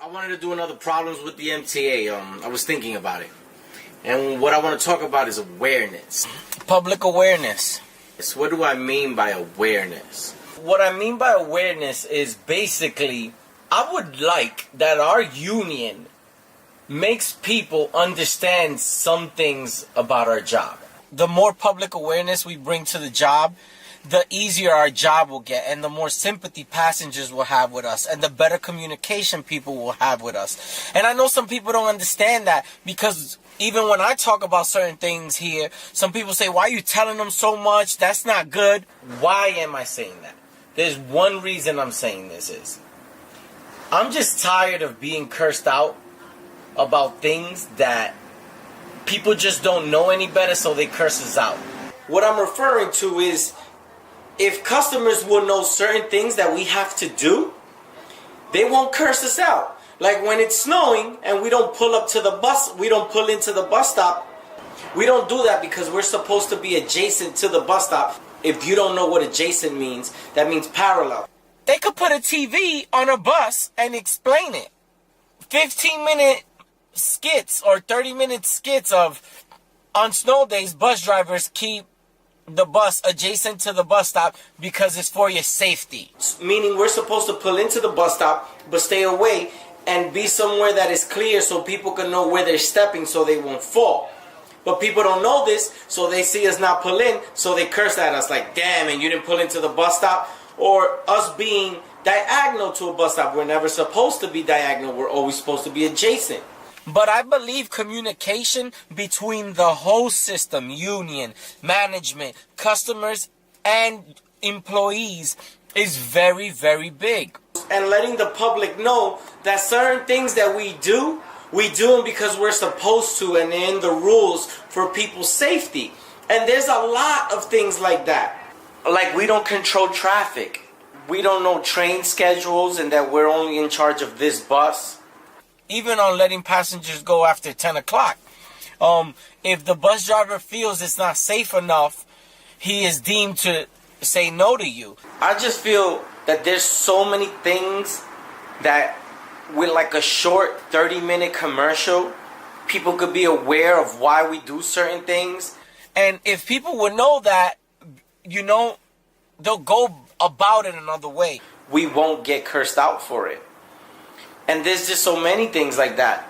I wanted to do another problems with the MTA. I was thinking about it. And what I want to talk about is awareness. Public awareness. So what do I mean by awareness? What I mean by awareness is basically, I would like that our union makes people understand some things about our job. The more public awareness we bring to the job, the easier our job will get, and the more sympathy passengers will have with us, and the better communication people will have with us. And I know some people don't understand that, because even when I talk about certain things here, some people say, why are you telling them so much? That's not good. Why am I saying that? There's one reason I'm saying this is, I'm just tired of being cursed out about things that people just don't know any better, so they curse us out. What I'm referring to is, if customers will know certain things that we have to do, they won't curse us out. Like when it's snowing and we don't pull up to the bus, we don't pull into the bus stop. We don't do that because we're supposed to be adjacent to the bus stop. If you don't know what adjacent means, that means parallel. They could put a TV on a bus and explain it. 15-minute skits or 30-minute skits of, on snow days, bus drivers keep the bus adjacent to the bus stop because it's for your safety. Meaning we're supposed to pull into the bus stop but stay away and be somewhere that is clear so people can know where they're stepping so they won't fall. But people don't know this, so they see us not pull in, so they curse at us like, damn, and you didn't pull into the bus stop. Or us being diagonal to a bus stop. We're never supposed to be diagonal, we're always supposed to be adjacent. But I believe communication between the whole system, union, management, customers, and employees is very, very big. And letting the public know that certain things that we do them because we're supposed to and in the rules for people's safety. And there's a lot of things like that. Like we don't control traffic. We don't know train schedules and that we're only in charge of this bus. Even on letting passengers go after 10 o'clock. If the bus driver feels it's not safe enough, he is deemed to say no to you. I just feel that there's so many things that with like a short 30-minute commercial, people could be aware of why we do certain things. And if people would know that, you know, they'll go about it another way. We won't get cursed out for it. And there's just so many things like that.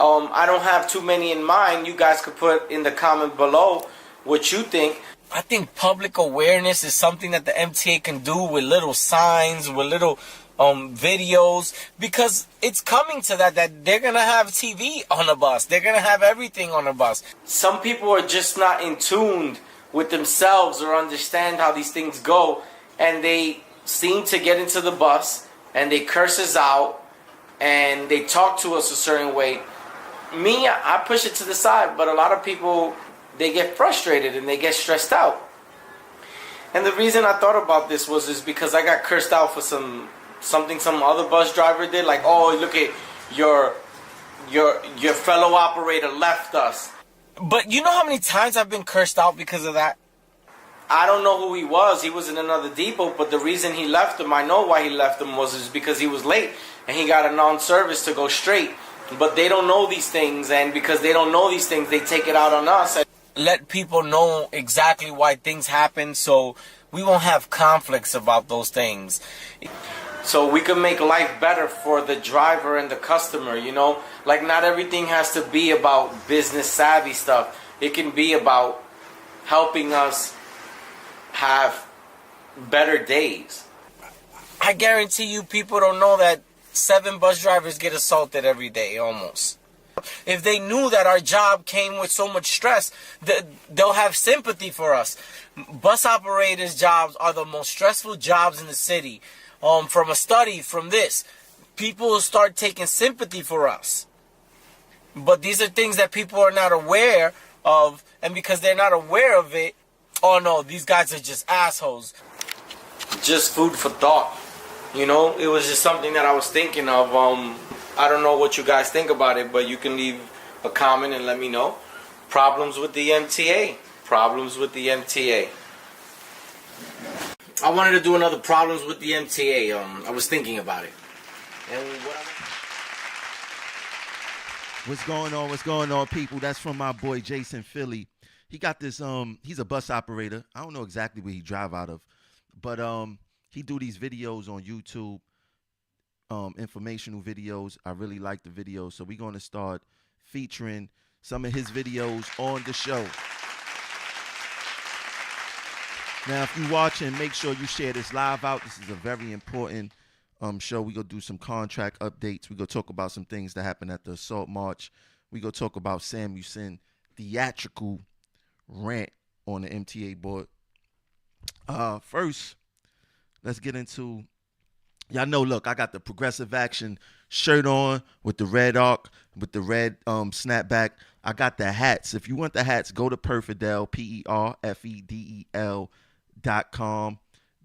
I don't have too many in mind. You guys could put in the comment below what you think. I think public awareness is something that the MTA can do with little signs, with little videos, because it's coming to that they're going to have TV on the bus. They're going to have everything on the bus. Some people are just not in tune with themselves or understand how these things go, and they seem to get into the bus and they curse us out and they talk to us a certain way. Me, I push it to the side, but a lot of people, they get frustrated and they get stressed out. And the reason I thought about this is because I got cursed out for something some other bus driver did, like, oh, look at your fellow operator left us. But you know how many times I've been cursed out because of that? I don't know who he was. He was in another depot, but the reason he left him, I know why he left him, was because he was late and he got a non-service to go straight. But they don't know these things, and because they don't know these things, they take it out on us. Let people know exactly why things happen so we won't have conflicts about those things. So we can make life better for the driver and the customer, you know? Like, not everything has to be about business savvy stuff. It can be about helping us have better days. I guarantee you people don't know that 7 bus drivers get assaulted every day, almost. If they knew that our job came with so much stress, they'll have sympathy for us. Bus operators' jobs are the most stressful jobs in the city. From a study, from this, people will start taking sympathy for us. But these are things that people are not aware of, and because they're not aware of it, oh no, these guys are just assholes. Just food for thought. You know, it was just something that I was thinking of. I don't know what you guys think about it, but you can leave a comment and let me know. Problems with the MTA. Problems with the MTA. I wanted to do another problems with the MTA. I was thinking about it. And what What's going on? What's going on, people? That's from my boy Jason Philly. He got this. He's a bus operator. I don't know exactly where he drive out of, but he do these videos on YouTube, informational videos. I really like the videos, so we're going to start featuring some of his videos on the show. Now, if you're watching, make sure you share this live out. This is a very important show. We're going to do some contract updates. We're going to talk about some things that happened at the Assault March. We're going to talk about Sam Houston theatrical rant on the MTA board. First, let's get into, y'all know, look, I got the Progressive Action shirt on with the red arc, with the red snapback. I got the hats. If you want the hats, go to Perfidel, PERFEDEL.com.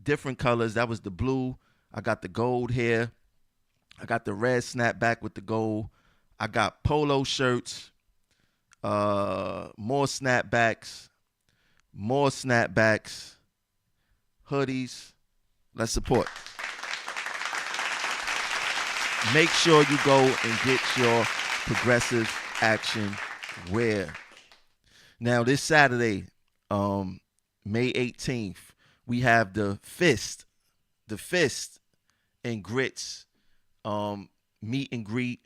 Different colors. That was the blue. I got the gold here. I got the red snapback with the gold. I got polo shirts, more snapbacks, hoodies. Let's support. Make sure you go and get your Progressive Action wear. Now, this Saturday, May 18th, we have the Fist and Grits meet and greet.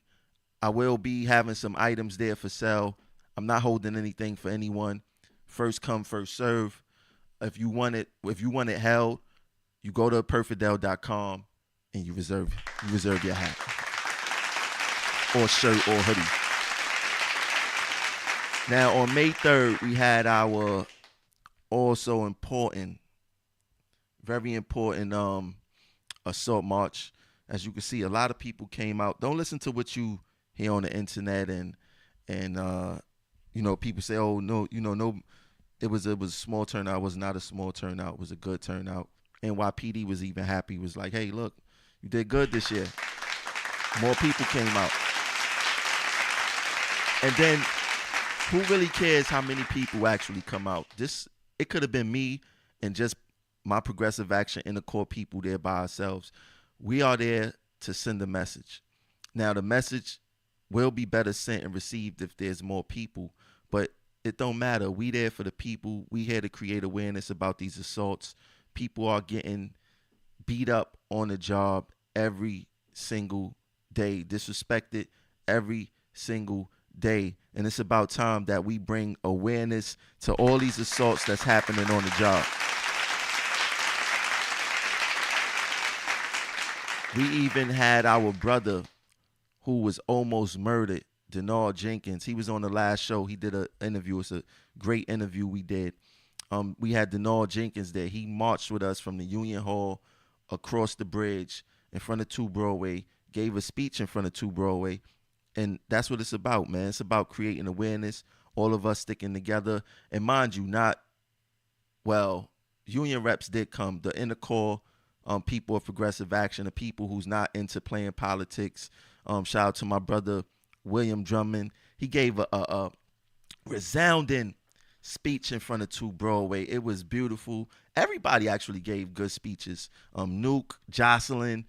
I will be having some items there for sale. I'm not holding anything for anyone. First come, first serve. If you want it held, you go to perfidel.com and you reserve your hat or shirt or hoodie. Now on May 3rd, we had our also important, very important assault march. As you can see, a lot of people came out. Don't listen to what you hear on the internet and people say, oh no, no, it was a small turnout. It was not a small turnout. It was a good turnout. NYPD was even happy. It was like, hey, look, you did good this year. More people came out. And then who really cares how many people actually come out? It could have been me and just my Progressive Action inner core people there by ourselves. We are there to send a message. Now, the message will be better sent and received if there's more people, but it don't matter. We there for the people. We here to create awareness about these assaults. People are getting beat up on the job every single day, disrespected every single day. And it's about time that we bring awareness to all these assaults that's happening on the job. We even had our brother who was almost murdered, Denard Jenkins. He was on the last show. He did an interview. It's a great interview we did. We had Denard Jenkins there. He marched with us from the Union Hall across the bridge in front of 2 Broadway, gave a speech in front of 2 Broadway. And that's what it's about, man. It's about creating awareness, all of us sticking together. And mind you, union reps did come. The inner core people of Progressive Action, the people who's not into playing politics. Shout out to my brother, William Drummond. He gave a resounding speech in front of 2 Broadway. It was beautiful. Everybody actually gave good speeches. Nuke, Jocelyn,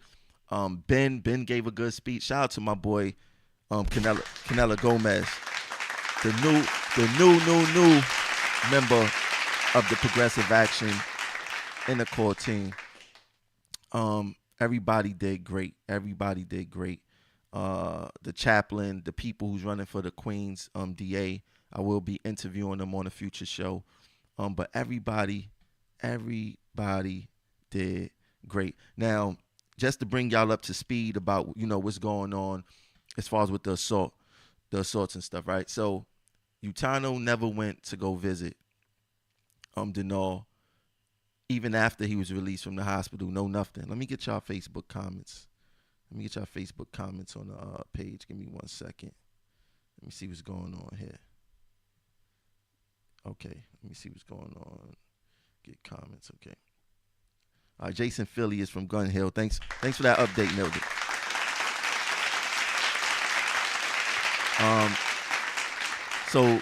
Ben gave a good speech. Shout out to my boy, Canela Gomez, the new member of the Progressive Action inner core team. Everybody did great. The chaplain, the people who's running for the Queens DA, I will be interviewing them on a future show. But everybody did great. Now, just to bring y'all up to speed about, what's going on as far as with the assaults and stuff, right? So, Utano never went to go visit Denard, even after he was released from the hospital. No, nothing. Let me get y'all Facebook comments. on the page. Give me 1 second. Let me see what's going on here. Okay, let me see what's going on. Get comments, okay. All right, Jason Philly is from Gun Hill. Thanks for that update, Mildred. So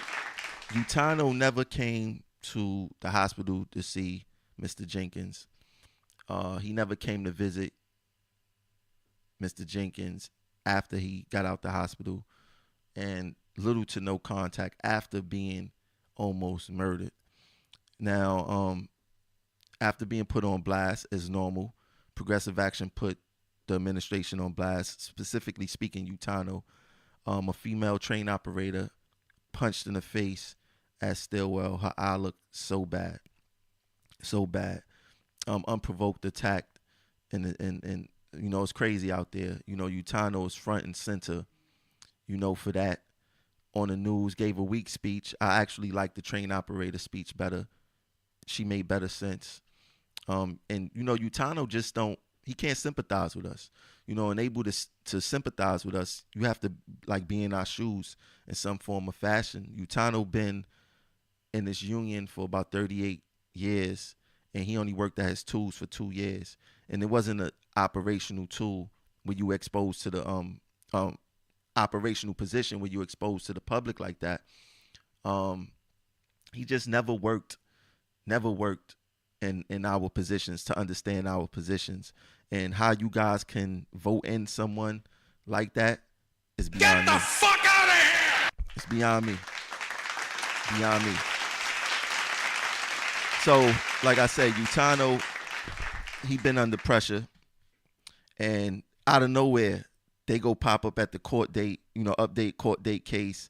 Utano never came to the hospital to see Mr. Jenkins. He never came to visit Mr. Jenkins after he got out the hospital. And little to no contact after being almost murdered. Now, after being put on blast as normal, Progressive Action put the administration on blast, specifically speaking Utano. A female train operator punched in the face at Stillwell. Her eye looked so bad. So bad. Unprovoked attack. And it's crazy out there. Utano is front and center, for that. On the news, gave a weak speech. I actually like the train operator speech better. She made better sense. Utano just he can't sympathize with us. And able to sympathize with us, you have to be in our shoes in some form or fashion. Utano been in this union for about 38 years, and he only worked at his tools for 2 years. And it wasn't an operational tool where you exposed to the operational position where you exposed to the public like that. He just never worked in our positions to understand our positions, and how you guys can vote in someone like that is beyond me. Get the fuck out of here! It's beyond me. Beyond me. So, like I said, Utano, he been under pressure, and out of nowhere, they go pop up at the court date, update court date case,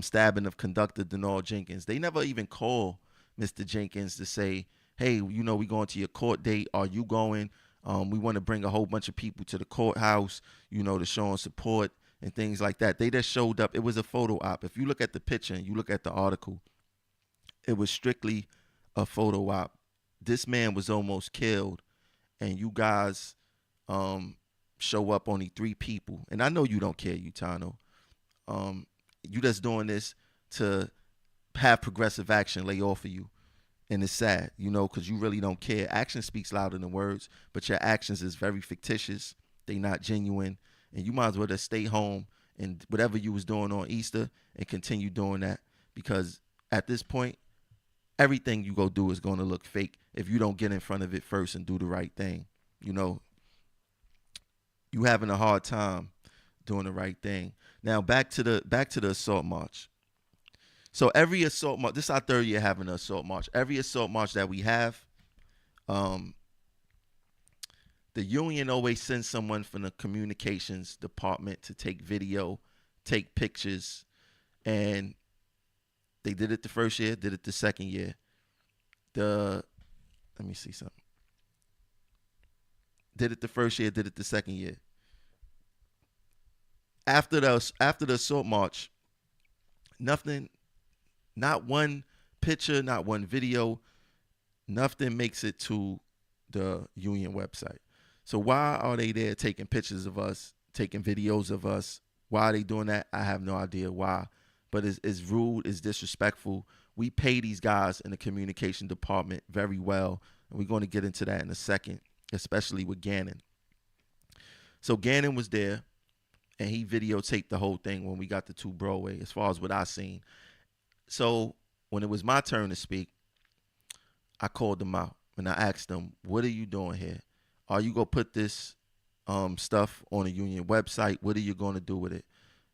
stabbing of conductor Denard Jenkins. They never even call Mr. Jenkins to say, hey, we going to your court date. Are you going? We want to bring a whole bunch of people to the courthouse, to show them support and things like that. They just showed up. It was a photo op. If you look at the picture and you look at the article, it was strictly a photo op. This man was almost killed, and you guys show up only 3 people. And I know you don't care, Utano. You just doing this to have Progressive Action lay off of you. And it's sad, because you really don't care. Action speaks louder than words, but your actions is very fictitious. They not genuine. And you might as well just stay home and whatever you was doing on Easter and continue doing that, because at this point, everything you go do is going to look fake if you don't get in front of it first and do the right thing. You having a hard time doing the right thing. Now back to the assault march. So every assault march, this is our 3rd year having an assault march. Every assault march that we have, the union always sends someone from the communications department to take video, take pictures, and they did it the first year, did it the second year. Let me see something. Did it the first year, did it the second year. After the assault march, nothing. Not one picture, not one video, nothing makes it to the union website. So why are they there taking pictures of us, taking videos of us? Why are they doing that? I have no idea why. But it's rude, it's disrespectful. We pay these guys in the communication department very well, and we're going to get into that in a second, especially with Gannon. So Gannon was there, and he videotaped the whole thing when we got to 2 Broadway, as far as what I seen. So when it was my turn to speak, I called them out and I asked them, what are you doing here? Are you going to put this stuff on a union website? What are you going to do with it?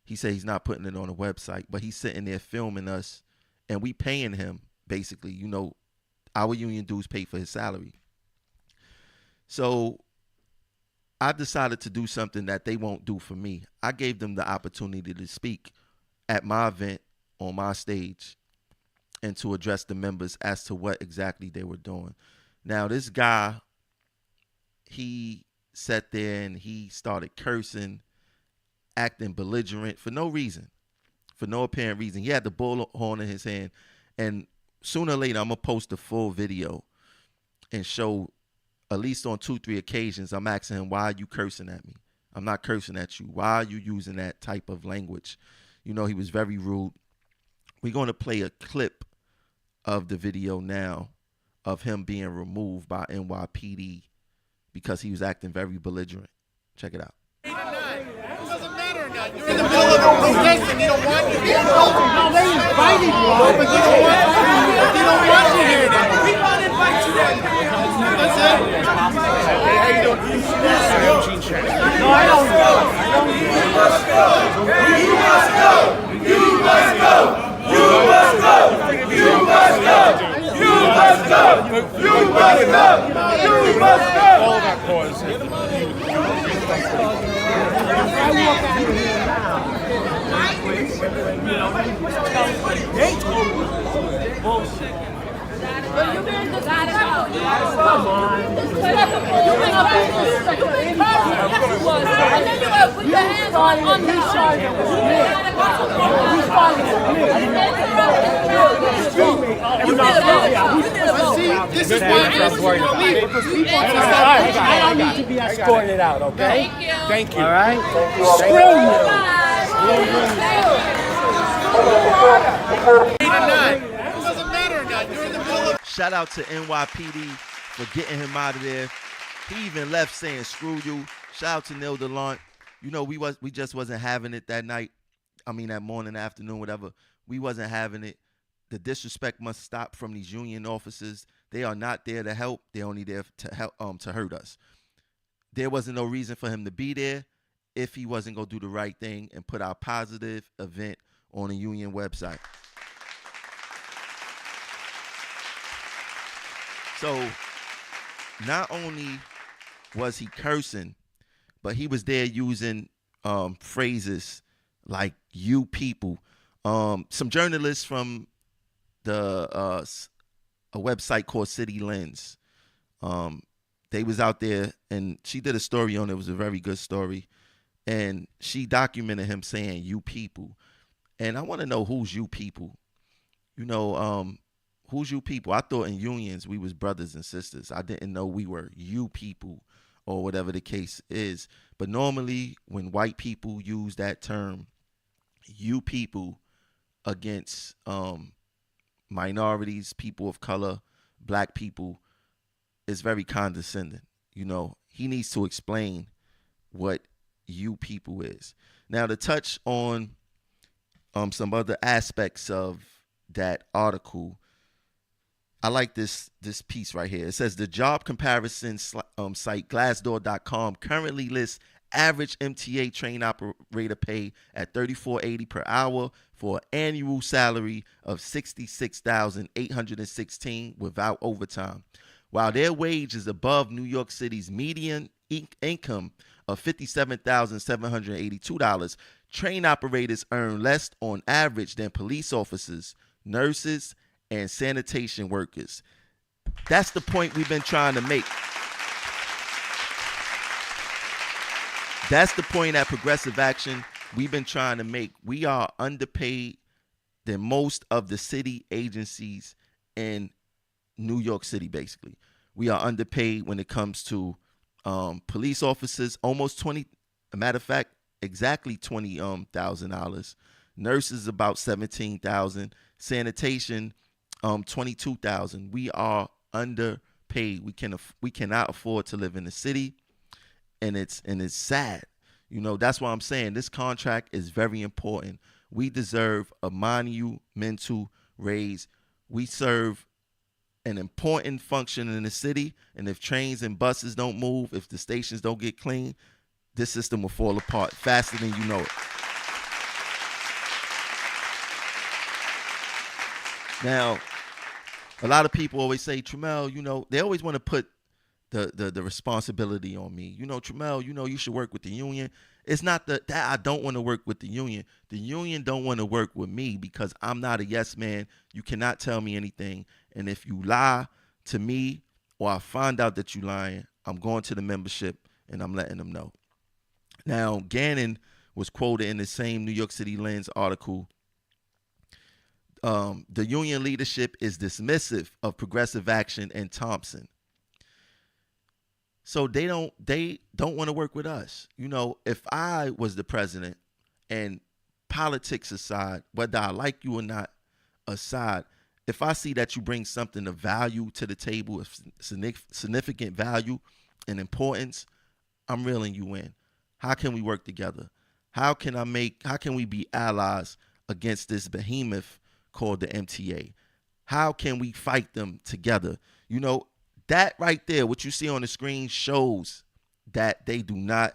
He said he's not putting it on a website, but he's sitting there filming us, and we paying him, basically. Our union dues pay for his salary. So I decided to do something that they won't do for me. I gave them the opportunity to speak at my event on my stage and to address the members as to what exactly they were doing. Now, this guy, he sat there and he started cursing, acting belligerent for no reason, for no apparent reason. He had the bullhorn in his hand, and sooner or later, I'm going to post a full video and show, at least on 2-3 occasions, I'm asking him, why are you cursing at me? I'm not cursing at you. Why are you using that type of language? He was very rude. We're going to play a clip of the video now of him being removed by NYPD because he was acting very belligerent. Check it out. It doesn't matter now. You're in the middle of a protest and you don't want to hear it. No, they invited you. But you don't want to hear it. We want to invite you in. That's it. Hey, how you doing? No, I don't go. You must go. You must go. You must All of our cause. But you been the guy to go. Come on. You been up in and then you gotta put your hands on the charge. This is why I'm worried about it. I don't need to be escorted out, okay? Thank you. All right? Screw you. Shout out to NYPD for getting him out of there. He even left saying screw you. Shout out to Neil DeLaunt. You know, we just wasn't having it that night. I mean that morning, afternoon, whatever. We wasn't having it. The disrespect must stop from these union officers. They are not there to help. They're only there to help to hurt us. There wasn't no reason for him to be there if he wasn't gonna do the right thing and put our positive event on the union website. So not only was he cursing, but he was there using phrases like "you people." Some journalists from a website called City Lens, they was out there, and she did a story on it. It was a very good story, and she documented him saying "you people," and I want to know who's you people. You know, who's you people? I thought in unions we was brothers and sisters. I didn't know we were you people or whatever the case is. But normally when white people use that term, you people, against minorities, people of color, black people, is very condescending. You know, he needs to explain what you people is. Now, to touch on some other aspects of that article, I like this piece right here. It says the job comparison site Glassdoor.com currently lists average MTA train operator pay at $34.80 per hour for an annual salary of $66,816 without overtime. While their wage is above New York City's median income of $57,782, train operators earn less on average than police officers, nurses, and sanitation workers. That's the point we've been trying to make. That's the point at Progressive Action we've been trying to make. We are underpaid than most of the city agencies in New York City, basically. We are underpaid when it comes to police officers, almost 20, a matter of fact, exactly $20,000. Nurses about 17,000. Sanitation, 22,000. We are underpaid. We cannot afford to live in the city, and it's sad. You know, that's why I'm saying this contract is very important. We deserve a monumental raise. We serve an important function in the city, and if trains and buses don't move, if the stations don't get clean, this system will fall apart faster than you know it. Now, a lot of people always say, Tramel, you know, they always want to put the responsibility on me. You know, Tramel, you know, you should work with the union. It's not that I don't want to work with the union. The union don't want to work with me because I'm not a yes man. You cannot tell me anything. And if you lie to me or I find out that you're lying, I'm going to the membership and I'm letting them know. Now, Gannon was quoted in the same New York City Lens article. The union leadership is dismissive of Progressive Action and Thompson. So they don't want to work with us. You know, if I was the president, and politics aside, whether I like you or not aside, if I see that you bring something of value to the table, of significant value and importance, I'm reeling you in. How can we work together? How can we be allies against this behemoth called the MTA? How can we fight them together? You know, that right there, what you see on the screen shows that they do not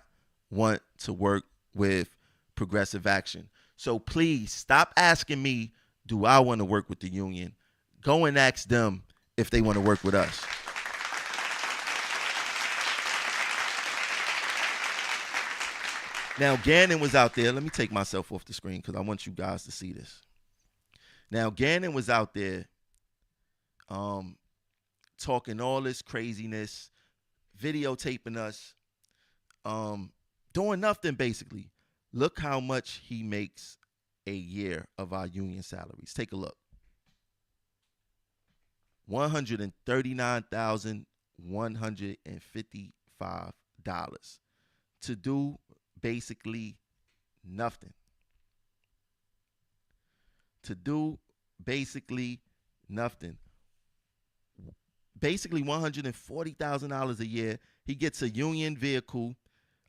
want to work with Progressive Action. So please stop asking me, do I want to work with the union? Go and ask them if they want to work with us. Now, Gannon was out there. Let me take myself off the screen because I want you guys to see this. Now, Gannon was out there talking all this craziness, videotaping us, doing nothing basically. Look how much he makes a year of our union salaries. Take a look. $139,155 to do basically nothing. To do basically nothing. Basically $140,000 a year. He gets a union vehicle,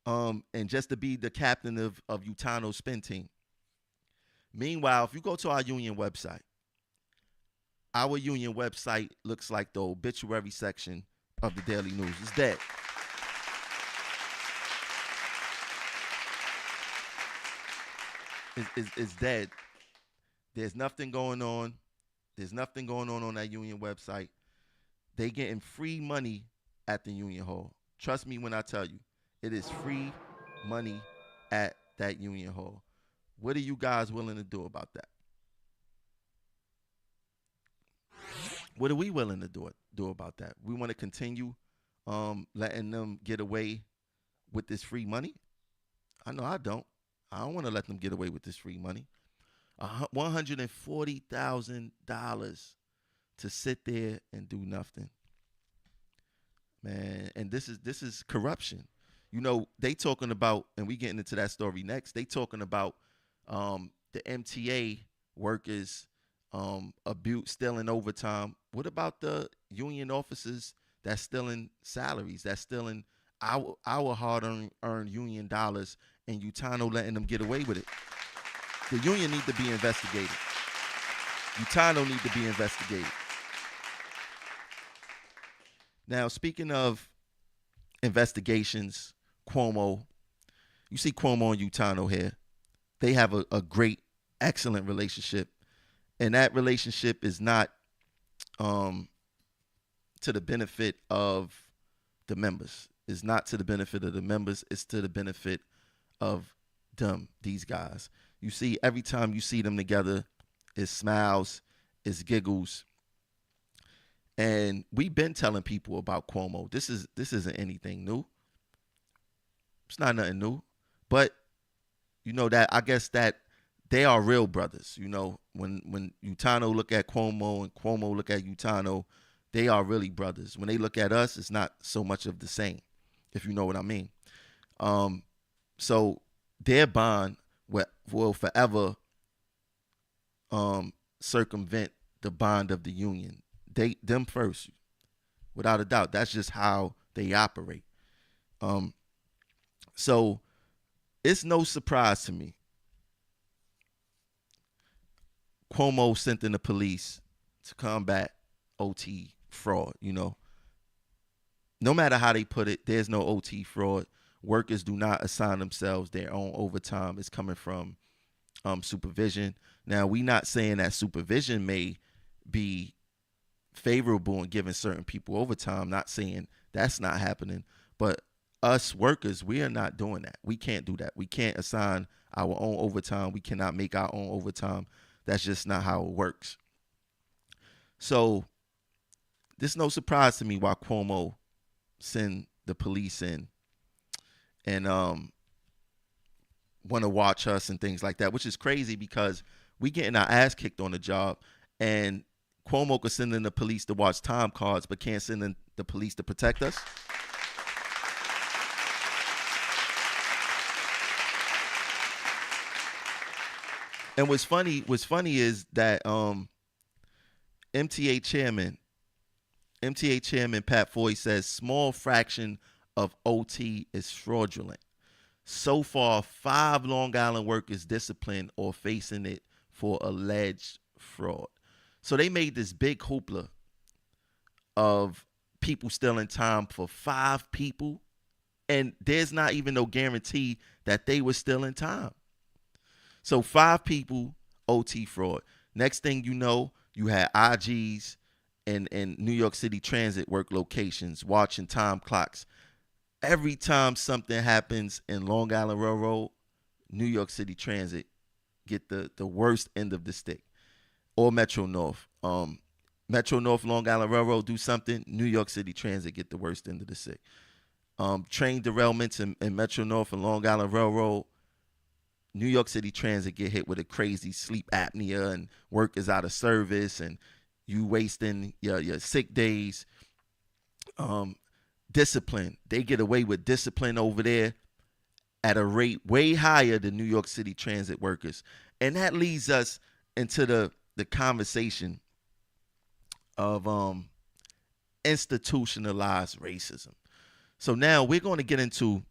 and just to be the captain of Utano's spin team. Meanwhile, if you go to our union website looks like the obituary section of the Daily News. It's dead. It's dead. There's nothing going on. There's nothing going on that union website. They getting free money at the union hall. Trust me when I tell you, it is free money at that union hall. What are you guys willing to do about that? What are we willing to do about that? We want to continue letting them get away with this free money? I know I don't. I don't want to let them get away with this free money. $140,000 to sit there and do nothing. Man, and this is corruption. You know, they talking about, and we getting into that story next, they talking about the MTA workers stealing overtime. What about the union officers that's stealing salaries, that's stealing our hard-earned union dollars, and Utano letting them get away with it? The union need to be investigated. Utano need to be investigated. Now, speaking of investigations, Cuomo, you see Cuomo and Utano here. They have a great, excellent relationship. And that relationship is not to the benefit of the members. It's not to the benefit of the members. It's to the benefit of them, these guys. You see, every time you see them together, it's smiles, it's giggles. And we've been telling people about Cuomo. This isn't anything new. It's not nothing new. But you know that I guess that they are real brothers. You know, when Utano look at Cuomo and Cuomo look at Utano, they are really brothers. When they look at us, it's not so much of the same, if you know what I mean. So their bond will forever circumvent the bond of the union. Them first, without a doubt. That's just how they operate. So it's no surprise to me. Cuomo sent in the police to combat OT fraud. You know, no matter how they put it, there's no OT fraud. Workers do not assign themselves their own overtime. It's coming from supervision. Now, we not saying that supervision may be favorable in giving certain people overtime. Not saying that's not happening, but us workers, we are not doing that. We can't do that. We can't assign our own overtime. We cannot make our own overtime. That's just not how it works. So this is no surprise to me why Cuomo send the police in and want to watch us and things like that, which is crazy because we getting our ass kicked on the job, and Cuomo could send in the police to watch time cards, but can't send in the police to protect us. And what's funny is that MTA chairman Pat Foy says small fraction of OT is fraudulent. So far, 5 Long Island workers disciplined or facing it for alleged fraud. So they made this big hoopla of people stealing time for 5 people, and there's not even no guarantee that they were stealing time. So 5 people, OT fraud. Next thing you know, you had IGs in New York City Transit work locations, watching time clocks. Every time something happens in Long Island Railroad, New York City Transit get the worst end of the stick. Or Metro North. Metro North, Long Island Railroad do something, New York City Transit get the worst end of the stick. Train derailments in Metro North and Long Island Railroad, New York City Transit get hit with a crazy sleep apnea and work is out of service and you wasting your sick days. Discipline. They get away with discipline over there at a rate way higher than New York City Transit workers. And that leads us into the conversation of institutionalized racism. So now we're going to get into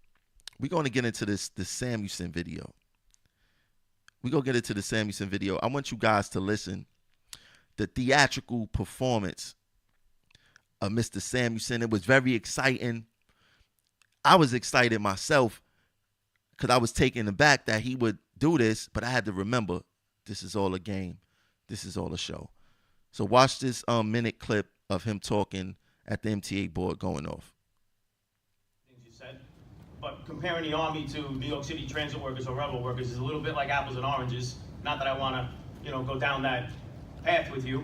this Samuelson video. We're going to get into the Samuelson video. I want you guys to listen. The theatrical performance of Mr. Samuelson. It was very exciting. I was excited myself because I was taken aback that he would do this, but I had to remember this is all a game. This is all a show. So watch this minute clip of him talking at the MTA board going off. Things you said, but comparing the Army to New York City transit workers or rebel workers is a little bit like apples and oranges. Not that I want to, go down that path with you.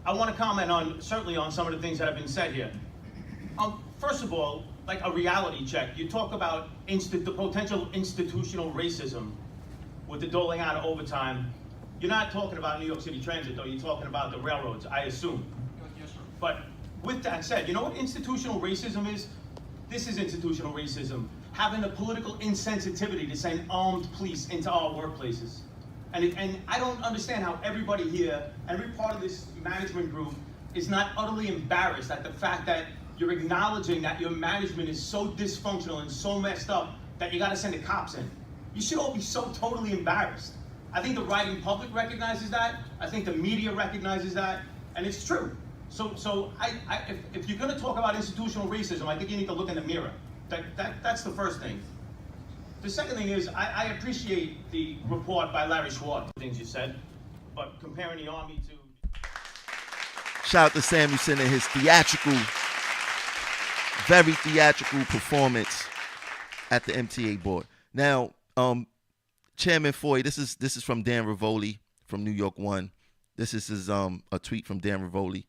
I want to comment on certainly on some of the things that have been said here. First of all, like a reality check. You talk about the potential institutional racism with the doling out of overtime. You're not talking about New York City Transit, though. You're talking about the railroads, I assume. Yes, sir. But with that said, you know what institutional racism is? This is institutional racism. Having a political insensitivity to send armed police into our workplaces. And I don't understand how everybody here, every part of this management group, is not utterly embarrassed at the fact that you're acknowledging that your management is so dysfunctional and so messed up that you gotta send the cops in. You should all be so totally embarrassed. I think the writing public recognizes that. I think the media recognizes that, and it's true. So if you're gonna talk about institutional racism, I think you need to look in the mirror. That's the first thing. The second thing is, I appreciate the report by Larry Schwartz, things you said, but comparing the Army to... Shout out to Samuelson and his very theatrical performance at the MTA board. Now, Chairman Foy, this is from Dan Rivoli from New York One. This is his a tweet from Dan Rivoli.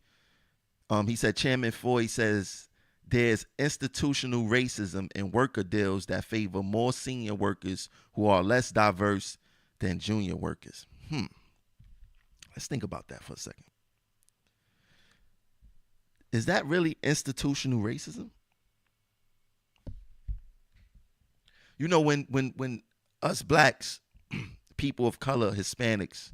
He said, Chairman Foy says, there's institutional racism in worker deals that favor more senior workers who are less diverse than junior workers. Let's think about that for a second. Is that really institutional racism? You know, when us blacks, people of color, Hispanics,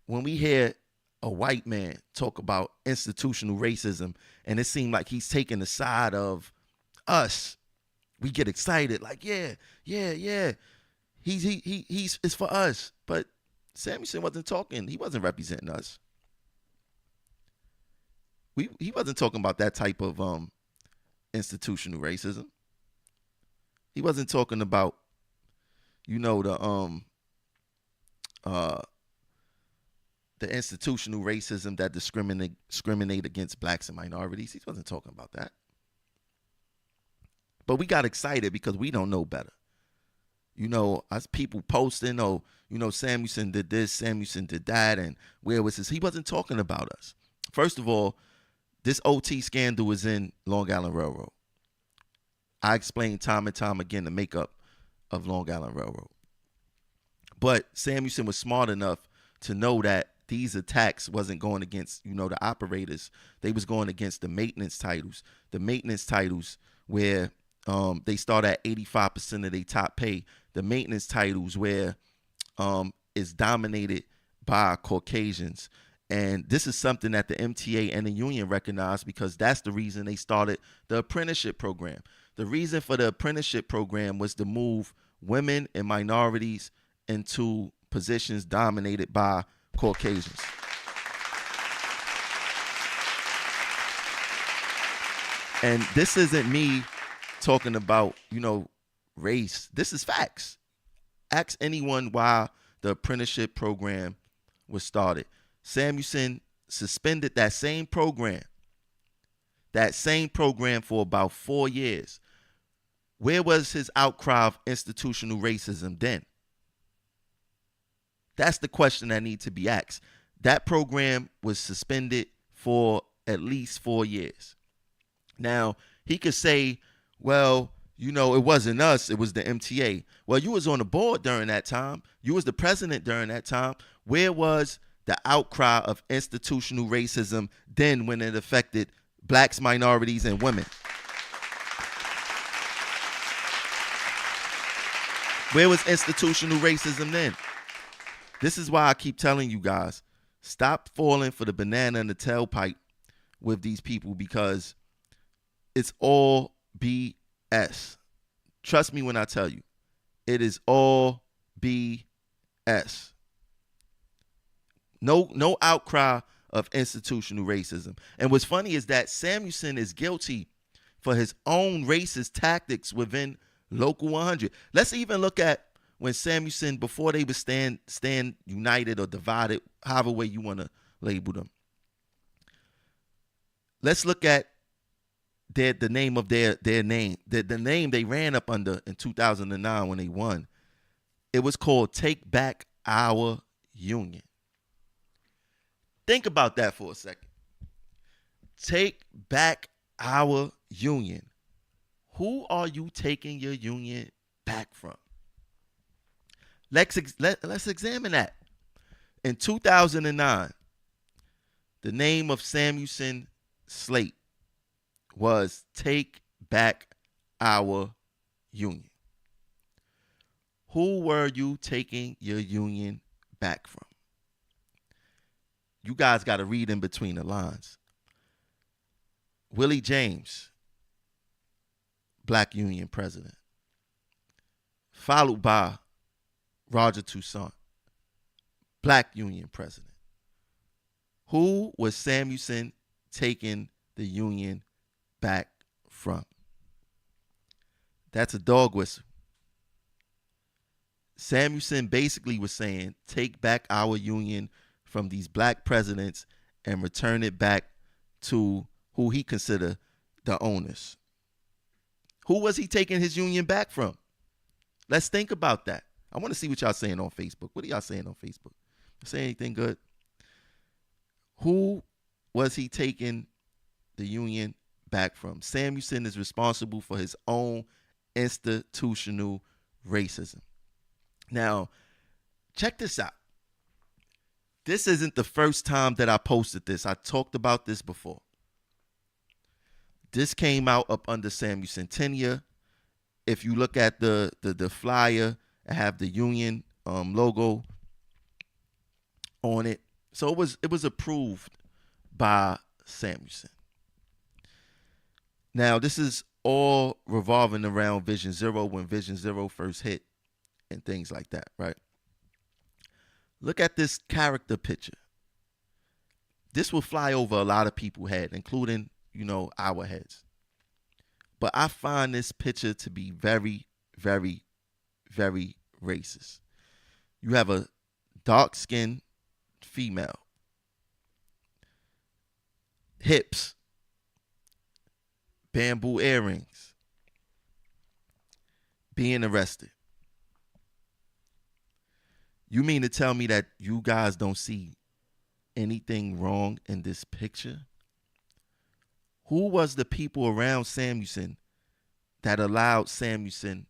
when we hear a white man talk about institutional racism and it seemed like he's taking the side of us, we get excited like, yeah. He's it's for us. But Samuelson wasn't talking. He wasn't representing us. He wasn't talking about that type of institutional racism. He wasn't talking about, the institutional racism that discriminate against blacks and minorities. He wasn't talking about that. But we got excited because we don't know better. Us people posting, Samuelson did this, Samuelson did that, and where was this? He wasn't talking about us. First of all, this OT scandal is in Long Island Railroad. I explained time and time again the makeup of Long Island Railroad. But Samuelson was smart enough to know that these attacks wasn't going against, the operators. They was going against the maintenance titles. The maintenance titles where they start at 85% of their top pay. The maintenance titles where it's dominated by Caucasians. And this is something that the MTA and the union recognized because that's the reason they started the apprenticeship program. The reason for the apprenticeship program was to move women and minorities into positions dominated by Caucasians. And this isn't me talking about, race. This is facts. Ask anyone why the apprenticeship program was started. Samuelson suspended that same program for about 4 years. Where was his outcry of institutional racism then? That's the question that needs to be asked. That program was suspended for at least 4 years. Now, he could say, well, you know, it wasn't us, it was the MTA. Well, you was on the board during that time. You was the president during that time. Where was the outcry of institutional racism then when it affected blacks, minorities, and women? Where was institutional racism then? This is why I keep telling you guys, stop falling for the banana in the tailpipe with these people, because it's all BS. Trust me when I tell you, it is all BS. No outcry of institutional racism. And what's funny is that Samuelson is guilty for his own racist tactics within Local 100. Let's even look at when Samuelson, before they would stand united or divided, however way you want to label them. Let's look at the name of their name. The name they ran up under in 2009 when they won. It was called Take Back Our Union. Think about that for a second. Take back our union. Who are you taking your union back from? Let's examine that. In 2009, the name of Samuelson slate was Take Back Our Union. Who were you taking your union back from? You guys got to read in between the lines. Willie James, Black Union president, followed by Roger Toussaint, Black Union president. Who was Samuelson taking the union back from? That's a dog whistle. Samuelson basically was saying, take back our union from these black presidents and return it back to who he considered the owners. Who was he taking his union back from? Let's think about that. I want to see what y'all saying on Facebook. What are y'all saying on Facebook? Say anything good? Who was he taking the union back from? Samuelson is responsible for his own institutional racism. Now, check this out. This isn't the first time that I posted this. I talked about this before. This came out up under Samuelson tenure. If you look at the flyer, I have the union logo on it. So it was approved by Samuelson. Now, this is all revolving around Vision Zero, when Vision Zero first hit and things like that, right? Look at this character picture. This will fly over a lot of people's head, including, our heads. But I find this picture to be very, very, very racist. You have a dark-skinned female, hips, bamboo earrings, being arrested. You mean to tell me that you guys don't see anything wrong in this picture? Who was the people around Samuelson that allowed Samuelson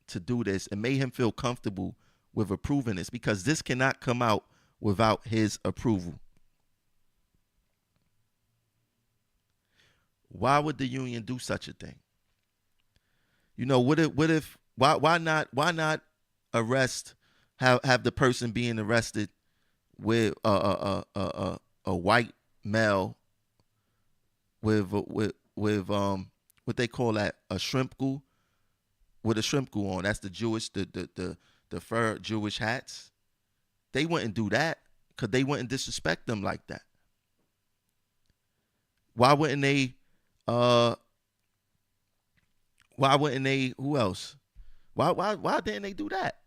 to do this and made him feel comfortable with approving this? Because this cannot come out without his approval. Why would the union do such a thing? Why not arrest, have the person being arrested with a white male with what they call that, a shrimpku, with a shrimpku on. That's the Jewish, the fur Jewish hats. They wouldn't do that because they wouldn't disrespect them like that. Why wouldn't they? Who else? Why didn't they do that?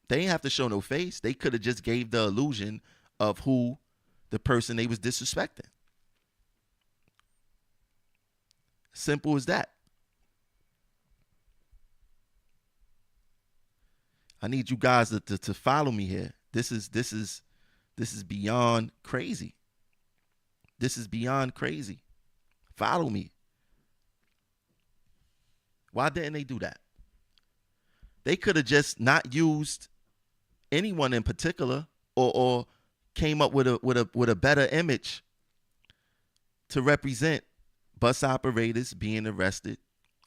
They didn't have to show no face. They could have just gave the illusion of who the person they was disrespecting. Simple as that. I need you guys to follow me here. This is beyond crazy. This is beyond crazy. Follow me. Why didn't they do that? They could have just not used anyone in particular, or came up with a better image to represent bus operators being arrested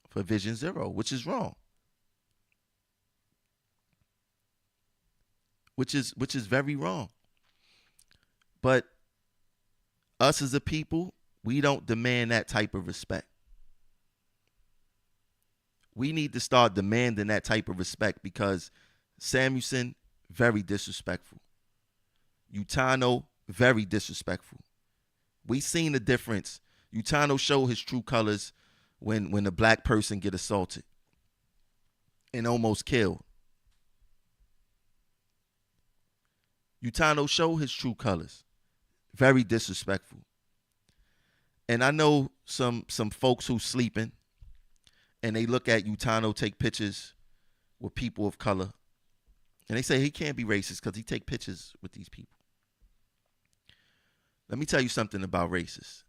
for Vision Zero, which is wrong. Which is very wrong. But us as a people, we don't demand that type of respect. We need to start demanding that type of respect, because Samuelson, very disrespectful. Utano, very disrespectful. We seen the difference. Utano showed his true colors when a black person get assaulted and almost killed. Utano showed his true colors. Very disrespectful. And I know some folks who sleeping and they look at Utano take pictures with people of color, and they say he can't be racist because he take pictures with these people. Let me tell you something about racists.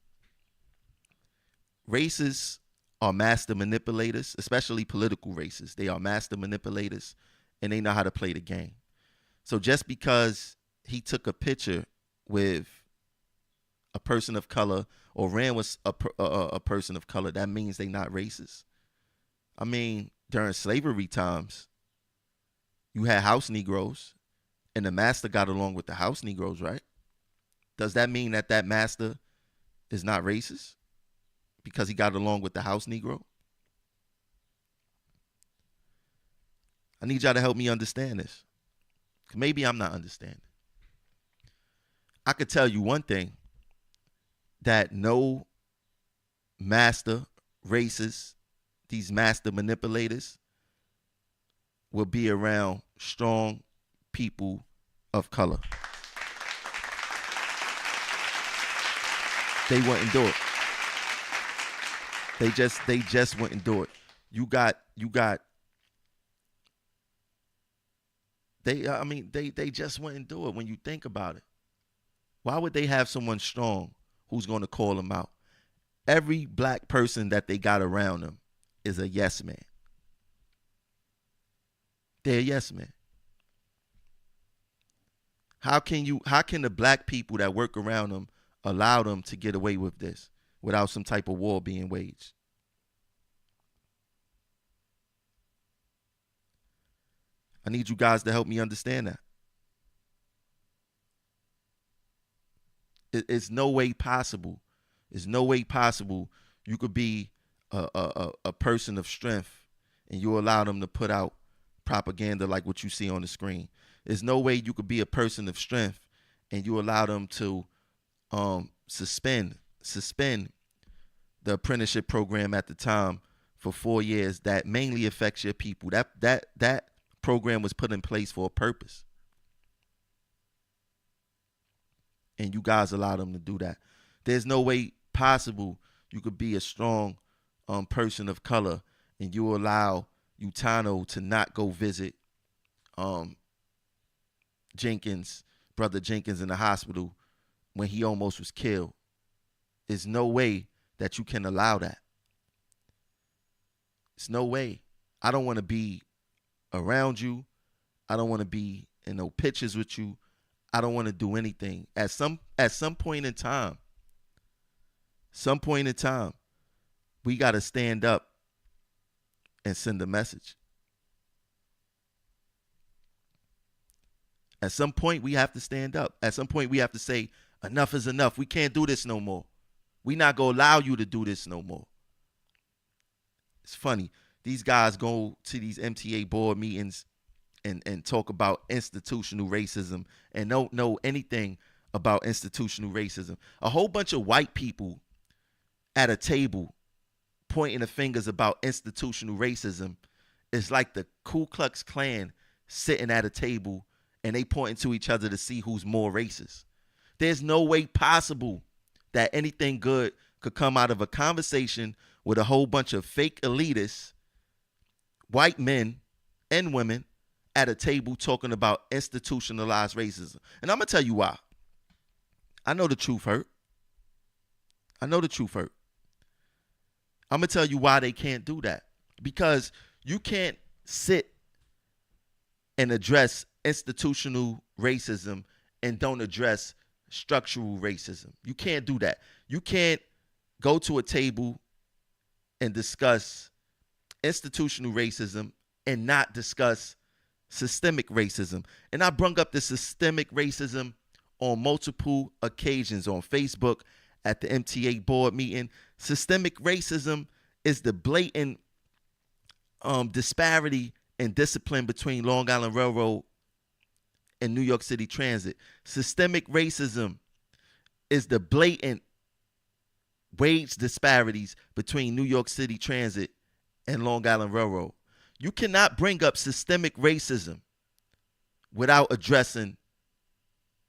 Racists are master manipulators, especially political racists. They are master manipulators, and they know how to play the game. So just because he took a picture with a person of color or ran with a person of color, that means they not racist. I mean, during slavery times, you had house Negroes, and the master got along with the house Negroes, right? Does that mean that master is not racist because he got along with the house Negro? I need y'all to help me understand this. Maybe I'm not understanding. I could tell you one thing, that no master racist, these master manipulators, will be around strong people of color. They wouldn't do it. They just wouldn't do it. They just wouldn't do it when you think about it. Why would they have someone strong who's going to call them out? Every black person that they got around them is a yes man. They're a yes man. How can the black people that work around them allow them to get away with this without some type of war being waged? I need you guys to help me understand that. It's no way possible. There's no way possible you could be a person of strength and you allow them to put out propaganda like what you see on the screen. There's no way you could be a person of strength and you allow them to suspend the apprenticeship program at the time for 4 years that mainly affects your people. That program was put in place for a purpose. And you guys allow them to do that. There's no way possible you could be a strong person of color and you allow Utano to not go visit Brother Jenkins in the hospital when he almost was killed. There's no way that you can allow that. It's no way. I don't want to be around you. I don't want to be in no pictures with you. I don't want to do anything. At some point in time, we got to stand up and send a message. At some point, we have to stand up. At some point, we have to say, enough is enough. We can't do this no more. We're not going to allow you to do this no more. It's funny. These guys go to these MTA board meetings and talk about institutional racism and don't know anything about institutional racism. A whole bunch of white people at a table pointing the fingers about institutional racism is like the Ku Klux Klan sitting at a table and they pointing to each other to see who's more racist. There's no way possible that anything good could come out of a conversation with a whole bunch of fake elitists, white men and women at a table talking about institutionalized racism. And I'm going to tell you why. I know the truth hurt. I'm going to tell you why they can't do that. Because you can't sit and address institutional racism and don't address structural racism. You can't do that. You can't go to a table and discuss institutional racism and not discuss systemic racism. And I brung up the systemic racism on multiple occasions on Facebook, at the MTA board meeting. Systemic racism is the blatant disparity in discipline between Long Island Railroad and New York City Transit. Systemic racism is the blatant wage disparities between New York City Transit and Long Island Railroad. You cannot bring up systemic racism without addressing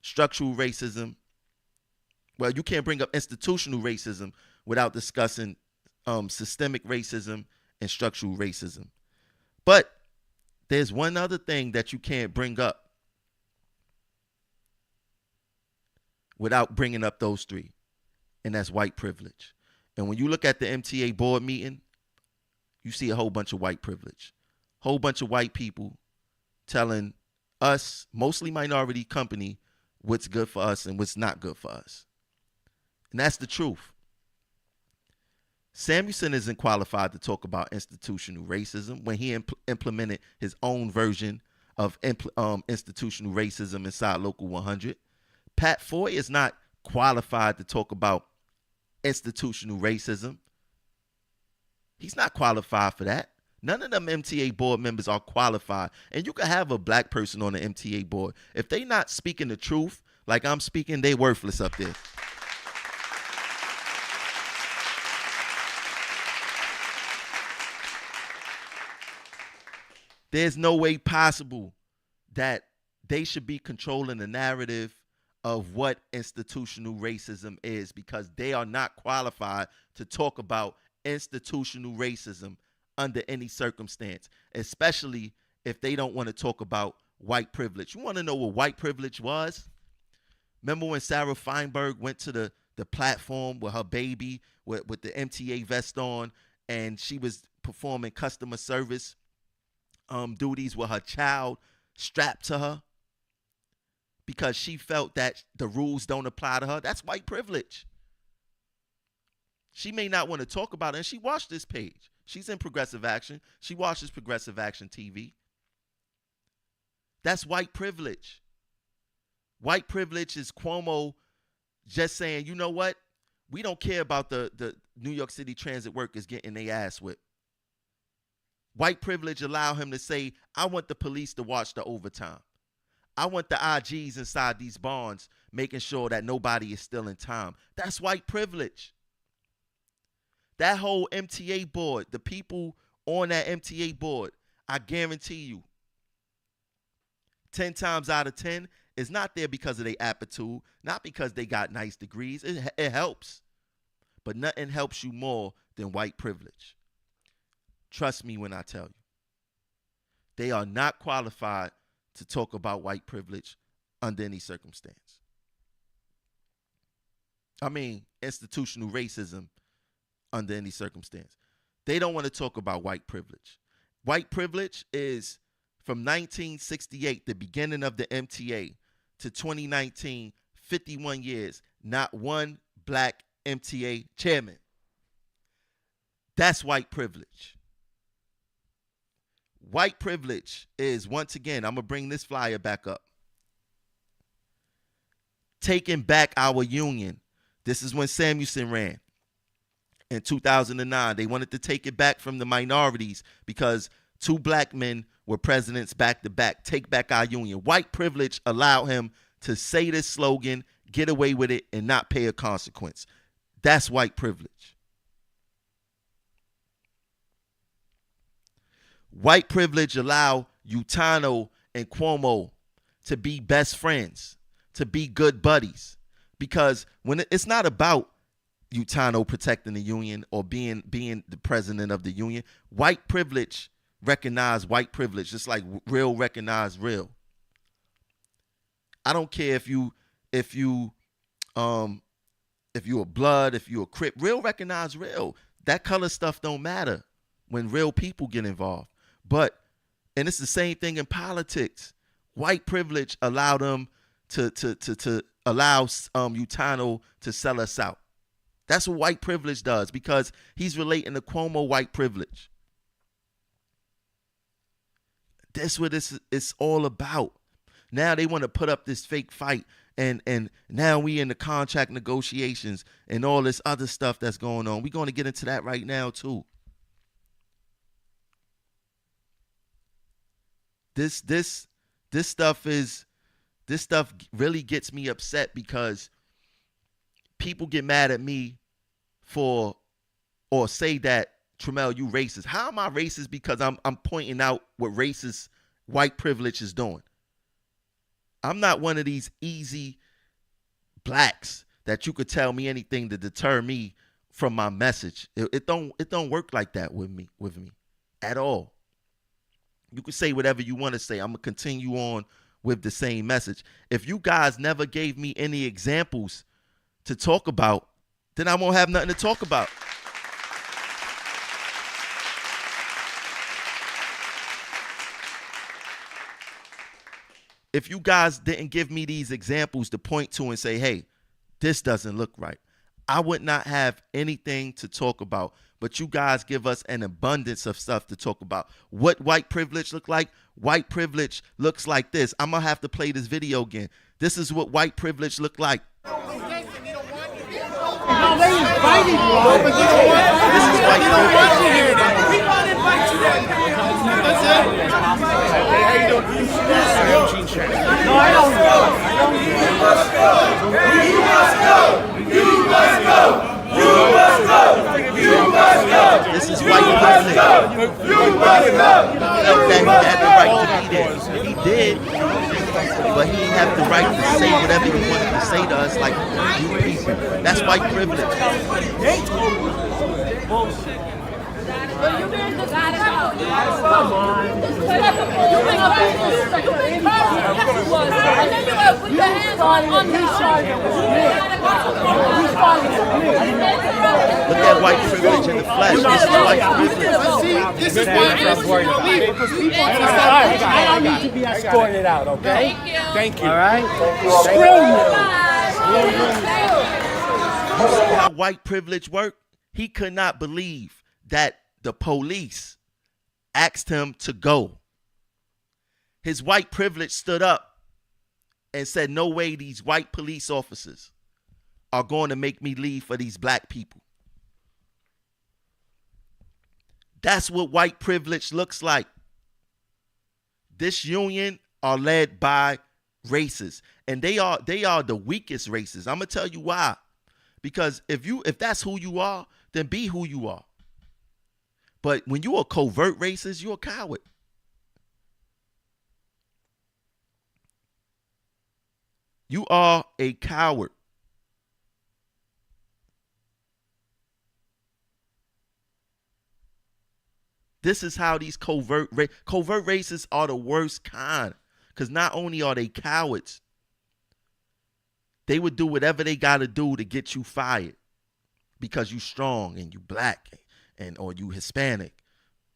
structural racism. Well, you can't bring up institutional racism without discussing systemic racism and structural racism. But there's one other thing that you can't bring up without bringing up those three, and that's white privilege. And when you look at the MTA board meeting, you see a whole bunch of white privilege. Whole bunch of white people telling us, mostly minority company, what's good for us and what's not good for us. And that's the truth. Samuelson isn't qualified to talk about institutional racism when he implemented his own version of institutional racism inside Local 100. Pat Foy is not qualified to talk about institutional racism. He's not qualified for that. None of them MTA board members are qualified. And you can have a black person on the MTA board. If they not speaking the truth like I'm speaking, they worthless up there. There's no way possible that they should be controlling the narrative of what institutional racism is, because they are not qualified to talk about institutional racism under any circumstance, especially if they don't want to talk about white privilege. You want to know what white privilege was? Remember when Sarah Feinberg went to the platform with her baby with the MTA vest on, and she was performing customer service duties with her child strapped to her because she felt that the rules don't apply to her? That's white privilege. She may not want to talk about it, and she watched this page. She's in Progressive Action. She watches Progressive Action TV. That's white privilege. White privilege is Cuomo just saying, you know what? We don't care about the New York City Transit workers getting their ass whipped. White privilege allow him to say, I want the police to watch the overtime. I want the IGs inside these bonds making sure that nobody is stealing time. That's white privilege. That whole MTA board, the people on that MTA board, I guarantee you, 10 times out of 10, is not there because of their aptitude, not because they got nice degrees. It helps. But nothing helps you more than white privilege. Trust me when I tell you. They are not qualified to talk about white privilege under any circumstance. I mean, institutional racism under any circumstance. They don't want to talk about white privilege. White privilege is from 1968, the beginning of the MTA, to 2019, 51 years, not one black MTA chairman. That's white privilege. White privilege is, once again, I'm going to bring this flyer back up, taking back our union. This is when Samuelson ran in 2009. They wanted to take it back from the minorities because two black men were presidents back to back. Take back our union. White privilege allowed him to say this slogan, get away with it, and not pay a consequence. That's white privilege. White privilege allow Utano and Cuomo to be best friends, to be good buddies. Because when it's not about Utano protecting the union or being the president of the union, white privilege recognize white privilege, just like real recognize real. I don't care if you a blood, if you a Crip, real recognize real. That color stuff don't matter when real people get involved. And it's the same thing in politics. White privilege allow them to allow Utano to sell us out. That's what white privilege does, because he's relating to Cuomo white privilege. That's what it's all about. Now they want to put up this fake fight, and now we in the contract negotiations and all this other stuff that's going on. We're going to get into that right now too. This stuff really gets me upset, because people get mad at me or say that, Tramel, you racist. How am I racist? Because I'm pointing out what racist white privilege is doing. I'm not one of these easy blacks that you could tell me anything to deter me from my message. It don't work like that with me at all. You can say whatever you want to say. I'm gonna continue on with the same message. If you guys never gave me any examples to talk about, then I won't have nothing to talk about. If you guys didn't give me these examples to point to and say, hey, this doesn't look right, I would not have anything to talk about. But you guys give us an abundance of stuff to talk about. What white privilege look like? White privilege looks like this. I'm going to have to play this video again. This is what white privilege look like. No, they invited you, but you don't want. This is white You don't want to privilege. hear that. We want to invite you then. That's it. Hey, how you doing? No, I don't know. You must go. You must go. You must go. You must go. You must go. This is white privilege. You must go. Felt that he had the right to be there. He did, but he didn't have the right to say whatever he wanted to say to us, like you people. That's white privilege. Well, you been the guy to go. Come on. You been a business. You been perfect. And then you put your hands on his shoulder. Look at white privilege in the flesh. This is white privilege. See, this is why I'm worried about it, because people I don't need to be escorted out, okay? Thank you. All right? You see how white privilege worked? He could not believe that the police asked him to go. His white privilege stood up and said, no way these white police officers are going to make me leave for these black people. That's what white privilege looks like. This union are led by races, and they are the weakest races. I'm gonna tell you why. Because if that's who you are, then be who you are. But when you are covert racist, you're a coward. You are a coward. This is how these covert racists are the worst kind. Because not only are they cowards, they would do whatever they got to do to get you fired. Because you strong and you black or you Hispanic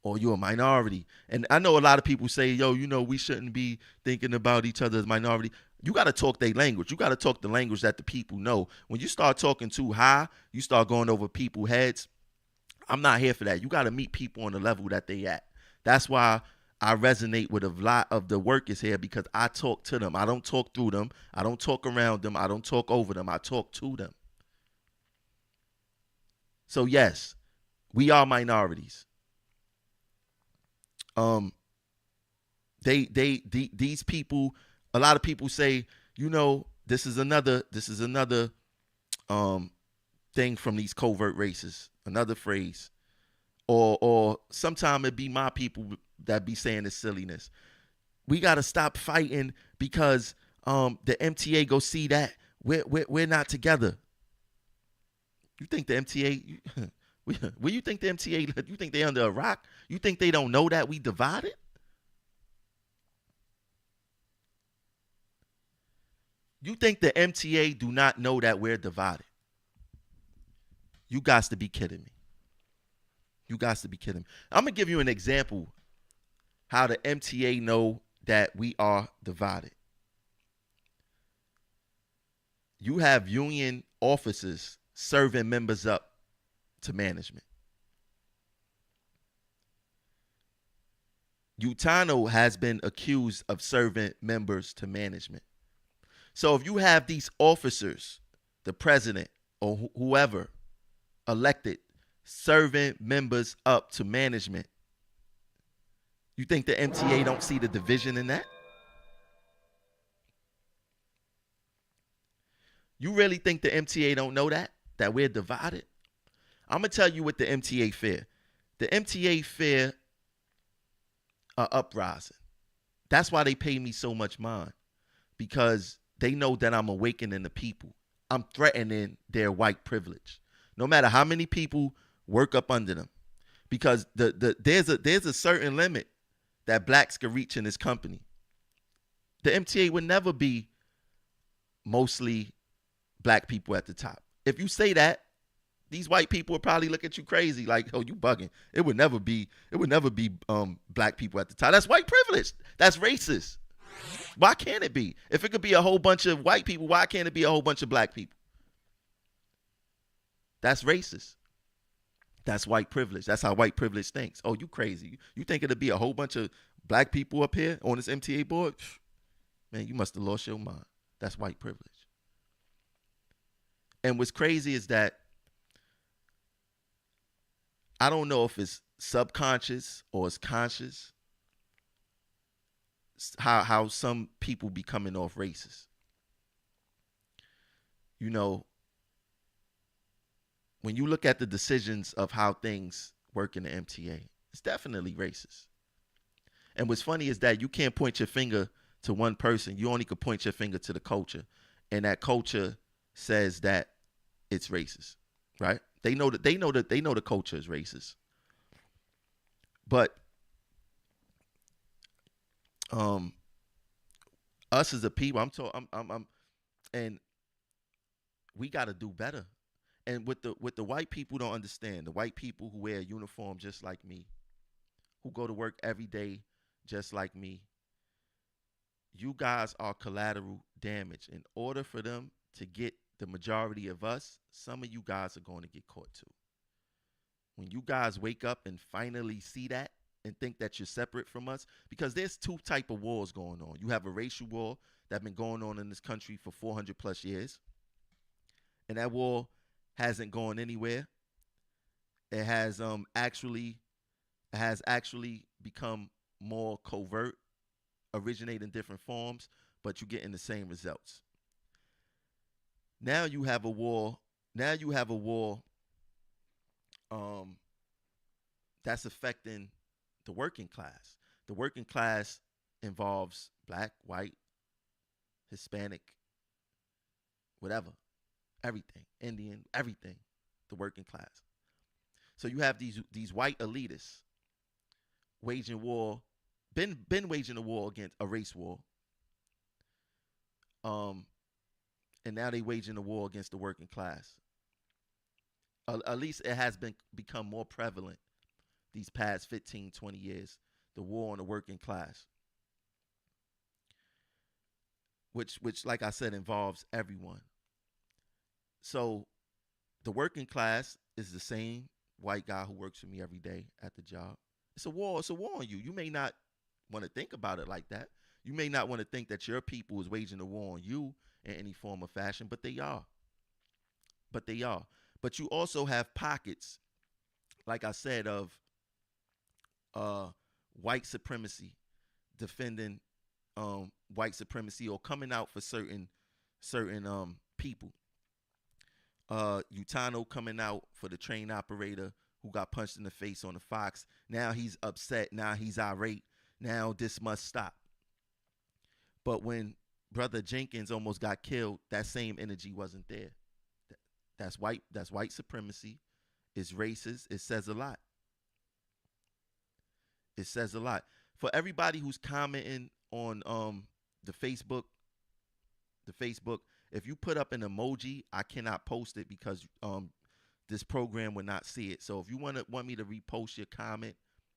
or you're a minority. And I know a lot of people say, yo, we shouldn't be thinking about each other as minority. You got to talk their language. You got to talk the language that the people know. When you start talking too high, you start going over people's heads. I'm not here for that. You got to meet people on the level that they at. That's why I resonate with a lot of the workers here, because I talk to them. I don't talk through them. I don't talk around them. I don't talk over them. I talk to them. So yes, we are minorities. These people, a lot of people say, this is another thing from these covert races, another phrase, or sometimes it be my people that be saying this silliness. We got to stop fighting because the MTA go see that We're not together. You think the MTA? Where you think the MTA? You think they under a rock? You think they don't know that we divided? You think the MTA do not know that we're divided? You guys to be kidding me. You guys to be kidding me. I'm gonna give you an example how the MTA know that we are divided. You have union officers serving members up to management. Utano has been accused of serving members to management. So if you have these officers, the president or whoever elected, serving members up to management, you think the MTA don't see the division in that? You really think the MTA don't know that we're divided? I'm going to tell you what the MTA fear. The MTA fear a uprising. That's why they pay me so much mind, because they know that I'm awakening the people. I'm threatening their white privilege. No matter how many people work up under them, because there's a certain limit that blacks can reach in this company. The MTA would never be mostly black people at the top. If you say that, these white people would probably look at you crazy, like, "Oh, you bugging." It would never be black people at the top. That's white privilege. That's racist. Why can't it be? If it could be a whole bunch of white people, why can't it be a whole bunch of black people? That's racist. That's white privilege. That's how white privilege thinks. Oh, you crazy. You think it'll be a whole bunch of black people up here on this MTA board? Man, you must have lost your mind. That's white privilege. And what's crazy is that I don't know if it's subconscious or it's conscious how some people be coming off racist. You know, when you look at the decisions of how things work in the MTA, it's definitely racist. And what's funny is that you can't point your finger to one person. You only could point your finger to the culture. And that culture says that it's racist, right? They know the culture is racist. But us as a people, and we got to do better. And what the white people don't understand, the white people who wear a uniform just like me, who go to work every day just like me, you guys are collateral damage. In order for them to get the majority of us, some of you guys are going to get caught too. When you guys wake up and finally see that and think that you're separate from us, because there's two type of wars going on. You have a racial war that's been going on in this country for 400 plus years. And that war hasn't gone anywhere. It has actually become more covert, originate in different forms, but you're getting the same results. Now you have a war. That's affecting the working class. The working class involves black, white, Hispanic, whatever, everything, Indian, everything, the working class. So you have these white elitists waging war, been waging a war against a race war. And now they waging a war against the working class. At least it has become more prevalent these past 15, 20 years, the war on the working class. Which like I said, involves everyone. So the working class is the same white guy who works for me every day at the job. It's a war on you. You may not want to think about it like that. You may not want to think that your people is waging a war on you in any form or fashion, but they are. But you also have pockets, like I said, of white supremacy, defending white supremacy or coming out for certain people. Utano coming out for the train operator who got punched in the face on the Fox. Now he's upset. Now he's irate. Now this must stop. But when Brother Jenkins almost got killed, that same energy wasn't there. That's white supremacy. It's racist. It says a lot. It says a lot. For everybody who's commenting on the Facebook, if you put up an emoji, I cannot post it because this program will not see it. So if you want me to repost your comment,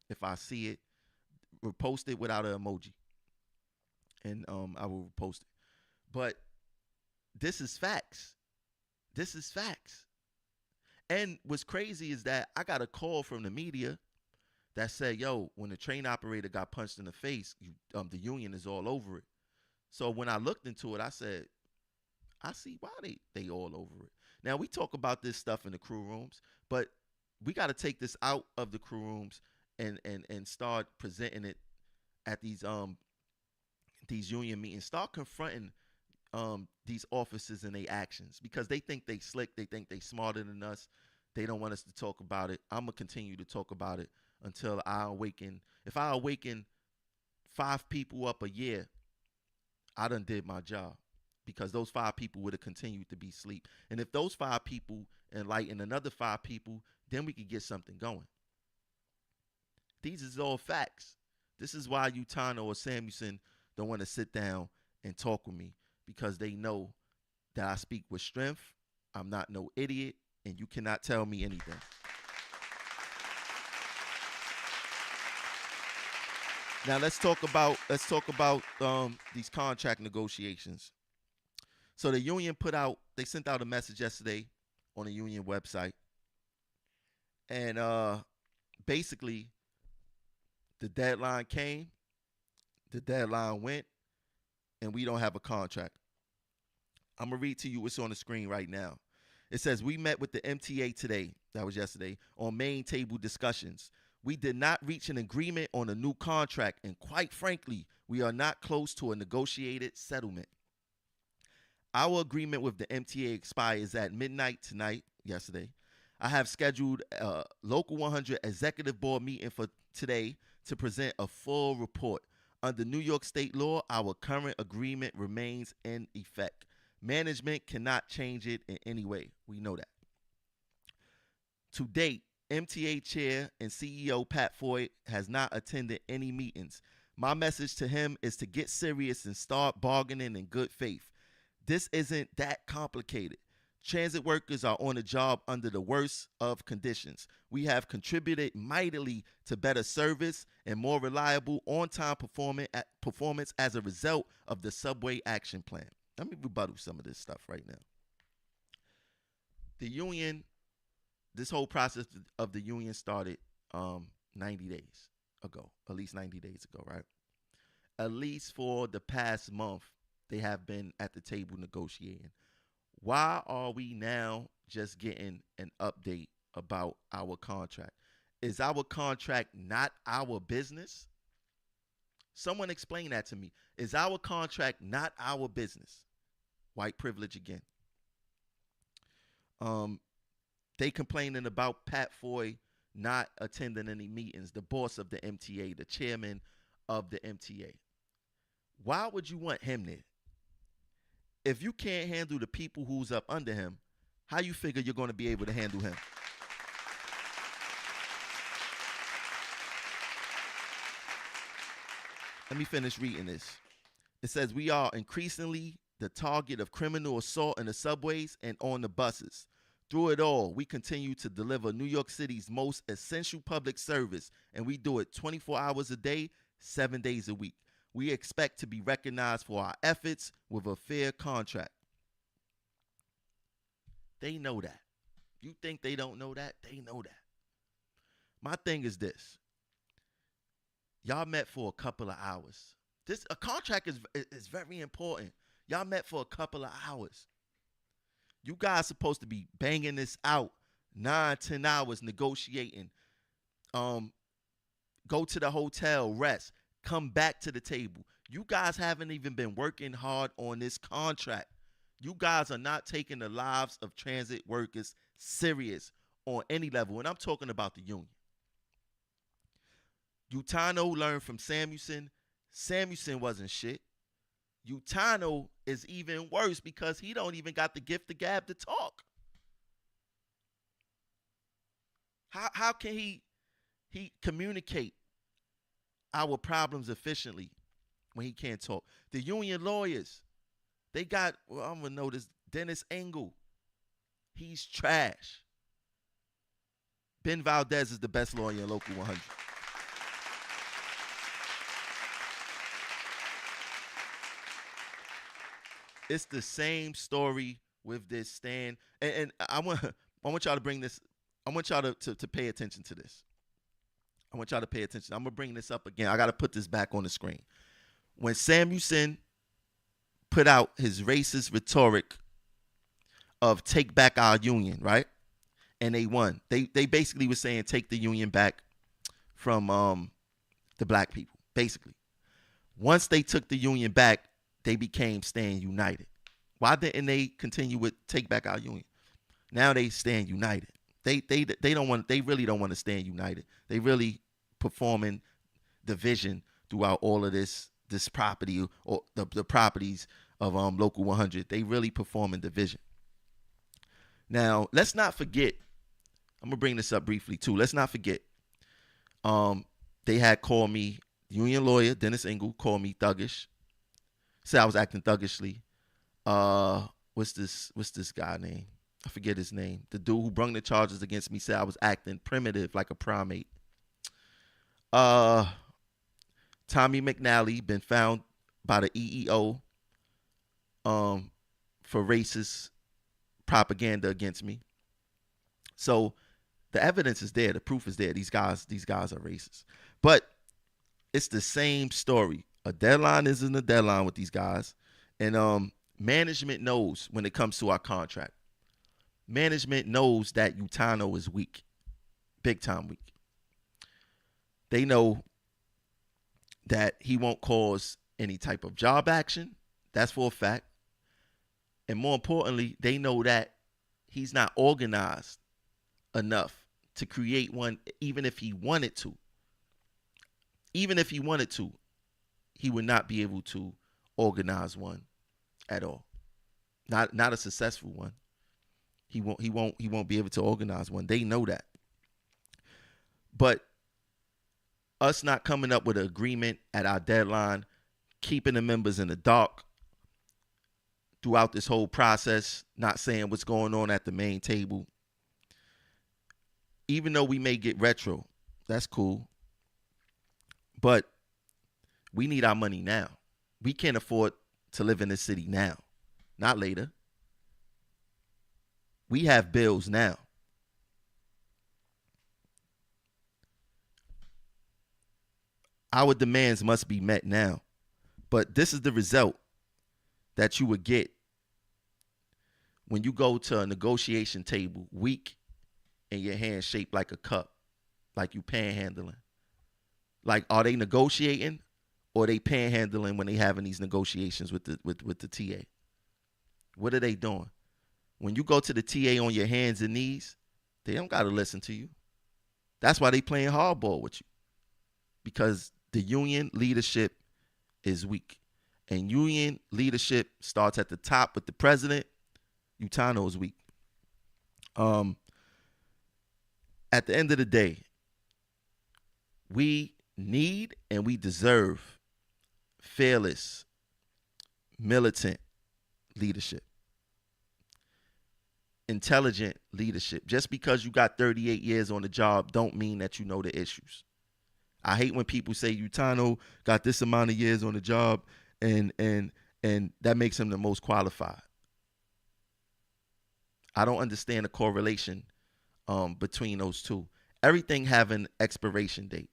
if I see it, repost it without an emoji, and I will repost it. But this is facts. This is facts. And what's crazy is that I got a call from the media that said, yo, when the train operator got punched in the face, the union is all over it. So when I looked into it, I said, I see why they all over it. Now, we talk about this stuff in the crew rooms, but we got to take this out of the crew rooms and start presenting it at these union meetings. Start confronting these officers and their actions, because they think they slick, they think they smarter than us. They don't want us to talk about it. I'm gonna continue to talk about it until I awaken. If I awaken 5 people up a year, I done did my job, because those 5 people would have continued to be asleep. And if those 5 people enlighten another 5 people, then we could get something going. These is all facts. This is why Utano or Samuelson don't want to sit down and talk with me, because they know that I speak with strength. I'm not no idiot, and you cannot tell me anything. Now let's talk about these contract negotiations. So the union they sent out a message yesterday on the union website, and basically the deadline came, the deadline went, and we don't have a contract. I'm going to read to you what's on the screen right now. It says, we met with the MTA today, that was yesterday, on main table discussions. We did not reach an agreement on a new contract, and quite frankly, we are not close to a negotiated settlement. Our agreement with the MTA expires at midnight tonight, yesterday. I have scheduled a Local 100 Executive Board meeting for today to present a full report. Under New York state law, our current agreement remains in effect. Management cannot change it in any way. We know that. To date, MTA Chair and CEO Pat Foy has not attended any meetings. My message to him is to get serious and start bargaining in good faith. This isn't that complicated. Transit workers are on a job under the worst of conditions. We have contributed mightily to better service and more reliable on-time performance as a result of the Subway Action Plan. Let me rebuttal some of this stuff right now. The union, this whole process of the union started 90 days ago, at least 90 days ago, right? At least for the past month, they have been at the table negotiating. Why are we now just getting an update about our contract? Is our contract not our business? Someone explain that to me. Is our contract not our business? White privilege again. They complaining about Pat Foy not attending any meetings, the boss of the MTA, the chairman of the MTA. Why would you want him there? If you can't handle the people who's up under him, how you figure you're going to be able to handle him? Let me finish reading this. It says, we are increasingly the target of criminal assault in the subways and on the buses. Through it all, we continue to deliver New York City's most essential public service, and we do it 24 hours a day, 7 days a week. We expect to be recognized for our efforts with a fair contract. They know that. You think they don't know that? They know that. My thing is this. Y'all met for a couple of hours. A contract is very important. Y'all met for a couple of hours. You guys supposed to be banging this out 9-10 hours negotiating. Go to the hotel, rest, come back to the table. You guys haven't even been working hard on this contract. You guys are not taking the lives of transit workers serious on any level. And I'm talking about the union. Utano learned from Samuelson. Samuelson wasn't shit. Utano is even worse because he don't even got the gift of gab to talk. How can he communicate our problems efficiently when he can't talk? The union lawyers, they got, well, I'm gonna know this, Dennis Engel. He's trash. Ben Valdez is the best lawyer in Local 100. It's the same story with this stand. And I want y'all to bring this, I want y'all to pay attention to this. I want y'all to pay attention. I'm going to bring this up again. I got to put this back on the screen. When Samuelson put out his racist rhetoric of take back our union, right? And they won. They basically were saying take the union back from the black people, basically. Once they took the union back, they became Stand United. Why didn't they continue with take back our union? Now they Stand United. They really don't want to stand united. They really performing division throughout all of this property or the properties of Local 100. They really performing division. Now, let's not forget, I'm gonna bring this up briefly too. Let's not forget, they had called me, union lawyer Dennis Engel called me thuggish. Said I was acting thuggishly. What's this guy name? I forget his name. The dude who brung the charges against me said I was acting primitive like a primate. Tommy McNally been found by the EEO for racist propaganda against me. So the evidence is there. The proof is there. These guys are racist. But it's the same story. A deadline isn't a deadline with these guys. And management knows when it comes to our contract. Management knows that Utano is weak. Big time weak. They know that he won't cause any type of job action. That's for a fact. And more importantly, they know that he's not organized enough to create one, even if he wanted to. Even if he wanted to, he would not be able to organize one at all. Not a successful one. He won't be able to organize one. They know that. But us not coming up with an agreement at our deadline, keeping the members in the dark throughout this whole process, not saying what's going on at the main table. Even though we may get retro, that's cool. But we need our money now. We can't afford to live in this city now, not later. We have bills now. Our demands must be met now. But this is the result that you would get when you go to a negotiation table weak and your hand shaped like a cup, like you panhandling. Like, are they negotiating or are they panhandling when they having these negotiations with the TA? What are they doing? When you go to the TA on your hands and knees, they don't got to listen to you. That's why they playing hardball with you. Because the union leadership is weak. And union leadership starts at the top with the president. Utano is weak. At the end of the day, we need and we deserve fearless, militant leadership. Intelligent leadership. Just because you got 38 years on the job don't mean that you know the issues. I hate when people say Utano got this amount of years on the job and that makes him the most qualified. I don't understand the correlation between those two. Everything have an expiration date.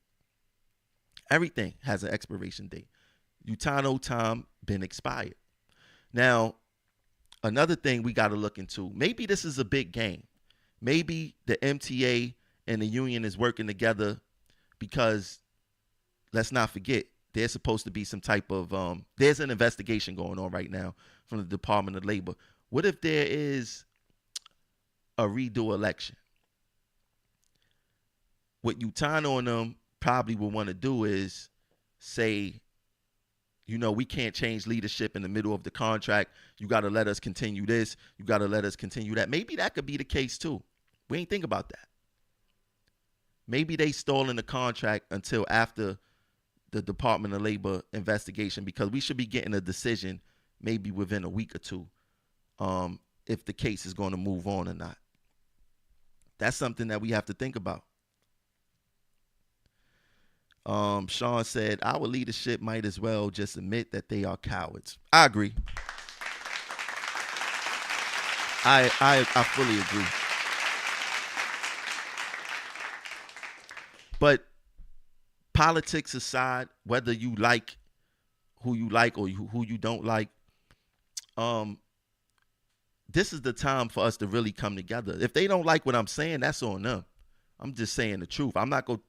Everything has an expiration date. Utano time been expired. Now, another thing we got to look into, maybe this is a big game. Maybe the MTA and the union is working together because, let's not forget, there's supposed to be some type of, there's an investigation going on right now from the Department of Labor. What if there is a redo election? What Utano and them probably will want to do is say, You know, we can't change leadership in the middle of the contract. You got to let us continue this. You got to let us continue that. Maybe that could be the case too. We ain't think about that. Maybe they stalling the contract until after the Department of Labor investigation, because we should be getting a decision maybe within a week or two if the case is going to move on or not. That's something that we have to think about. Sean said, our leadership might as well just admit that they are cowards. I agree. I fully agree. But politics aside, whether you like who you like or who you don't like, this is the time for us to really come together. If they don't like what I'm saying, that's on them. I'm just saying the truth. I'm not going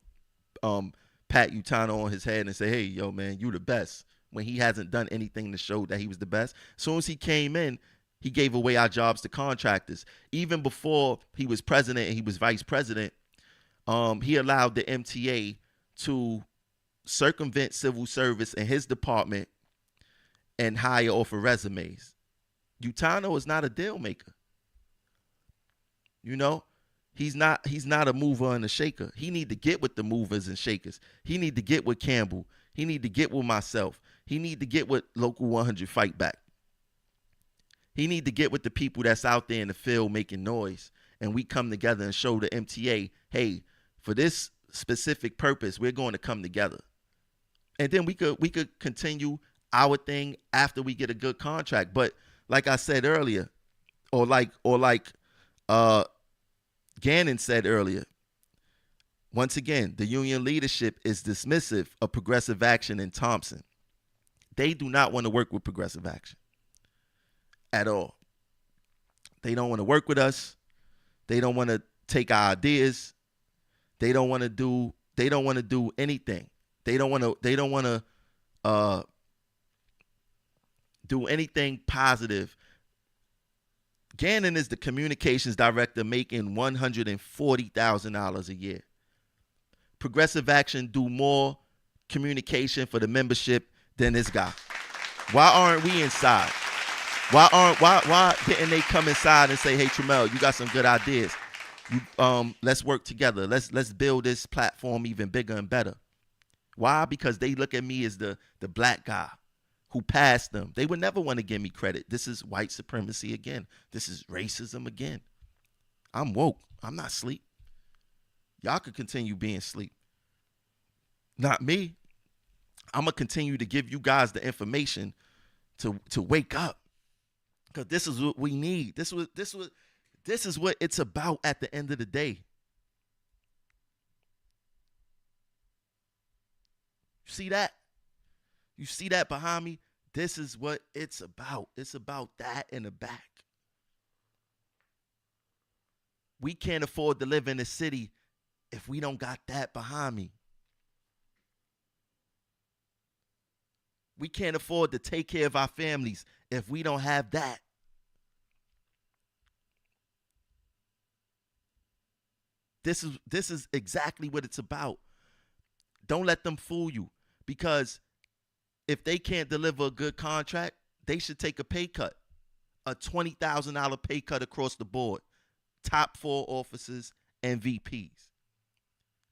to pat Utano on his head and say, hey, yo, man, you the best, when he hasn't done anything to show that he was the best. As soon as he came in, he gave away our jobs to contractors. Even before he was president and he was vice president, he allowed the MTA to circumvent civil service in his department and hire off of resumes. Utano is not a deal maker. You know, he's not a mover and a shaker. He need to get with the movers and shakers. He need to get with Campbell. He need to get with myself. He need to get with Local 100 Fight Back. He need to get with the people that's out there in the field making noise, and we come together and show the MTA, hey, for this specific purpose, we're going to come together. And then we could continue our thing after we get a good contract. But like I said earlier, or like Gannon said earlier, once again, the union leadership is dismissive of Progressive Action in Thompson. They do not want to work with Progressive Action at all. They don't want to work with us. They don't want to take our ideas. They don't want to do anything. They don't want to do anything positive. Gannon is the communications director making $140,000 a year. Progressive Action do more communication for the membership than this guy. Why aren't we inside? Why didn't they come inside and say, hey, Tramel, you got some good ideas. Let's work together. Let's build this platform even bigger and better. Why? Because they look at me as the black guy who passed them. They would never want to give me credit. This is white supremacy again. This is racism again. I'm woke. I'm not asleep. Y'all could continue being asleep. Not me. I'm going to continue to give you guys the information to wake up. Because this is what we need. This is what it's about at the end of the day. You see that? You see that behind me? This is what it's about. It's about that in the back. We can't afford to live in the city if we don't got that behind me. We can't afford to take care of our families if we don't have that. This is exactly what it's about. Don't let them fool you, because if they can't deliver a good contract, they should take a pay cut, a $20,000 pay cut across the board, top 4 officers and VPs.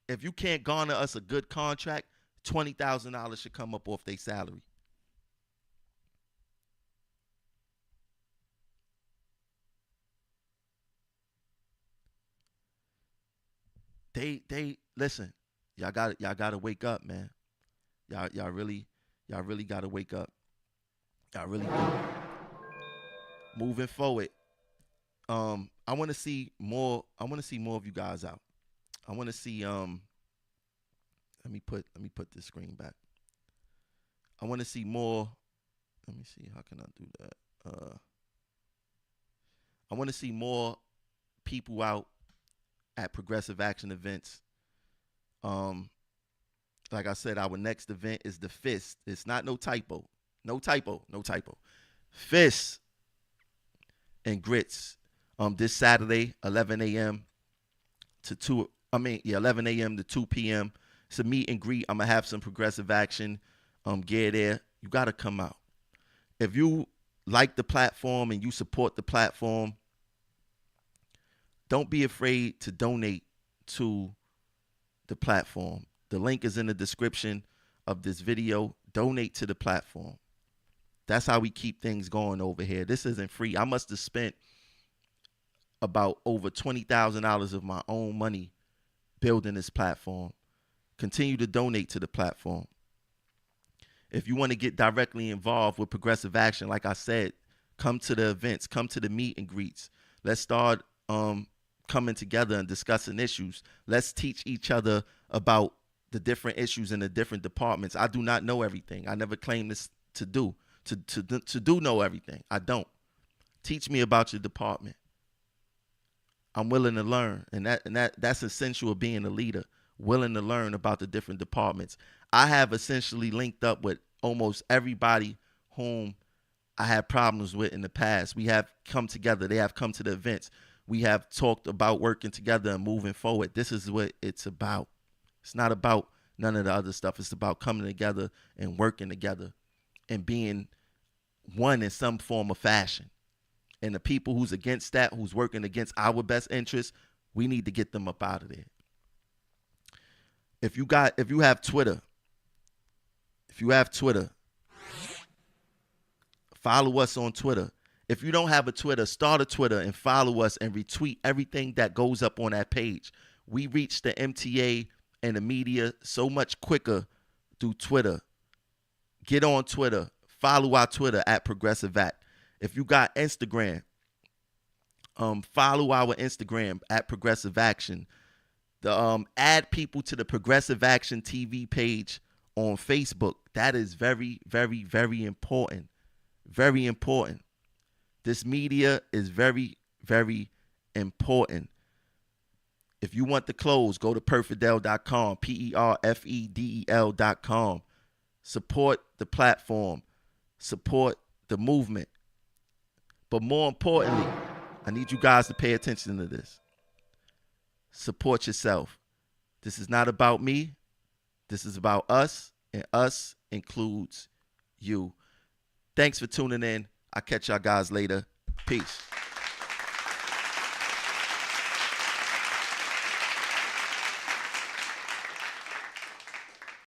If you can't garner us a good contract, $20,000 should come up off their salary. They listen. Y'all gotta wake up, man. Y'all really gotta wake up. Y'all really do. Moving forward, I want to see more. I want to see more of you guys out. I want to see. Let me put this screen back. I want to see more. Let me see. How can I do that? I want to see more people out at Progressive Action events. Like I said, our next event is the Fist. It's not no typo. No typo. Fist and Grits. This Saturday, 11 a.m. to 2. 11 a.m. to 2 p.m. It's a meet and greet. I'm gonna have some Progressive Action gear there. You got to come out. If you like the platform and you support the platform, don't be afraid to donate to the platform. The link is in the description of this video. Donate to the platform. That's how we keep things going over here. This isn't free. I must have spent about over $20,000 of my own money building this platform. Continue to donate to the platform. If you want to get directly involved with Progressive Action, like I said, come to the events, come to the meet and greets. Let's start coming together and discussing issues. Let's teach each other about the different issues in the different departments. I do not know everything. I never claimed this to do know everything. I don't. Teach me about your department. I'm willing to learn, and that's essential of being a leader. Willing to learn about the different departments. I have essentially linked up with almost everybody whom I had problems with in the past. We have come together. They have come to the events. We have talked about working together and moving forward. This is what it's about. It's not about none of the other stuff. It's about coming together and working together and being one in some form of fashion. And the people who's against that, who's working against our best interests, we need to get them up out of there. If you have Twitter, follow us on Twitter. If you don't have a Twitter, start a Twitter and follow us and retweet everything that goes up on that page. We reach the MTA and the media so much quicker through Twitter. Get on Twitter. Follow our Twitter at Progressive Act. If you got Instagram, follow our Instagram at Progressive Action. Add people to the Progressive Action TV page on Facebook. That is very, very, very important. Very important. This media is very, very important. If you want the clothes, go to perfidel.com, perfedel.com. Support the platform. Support the movement. But more importantly, I need you guys to pay attention to this. Support yourself. This is not about me. This is about us, and us includes you. Thanks for tuning in. I'll catch y'all guys later. Peace.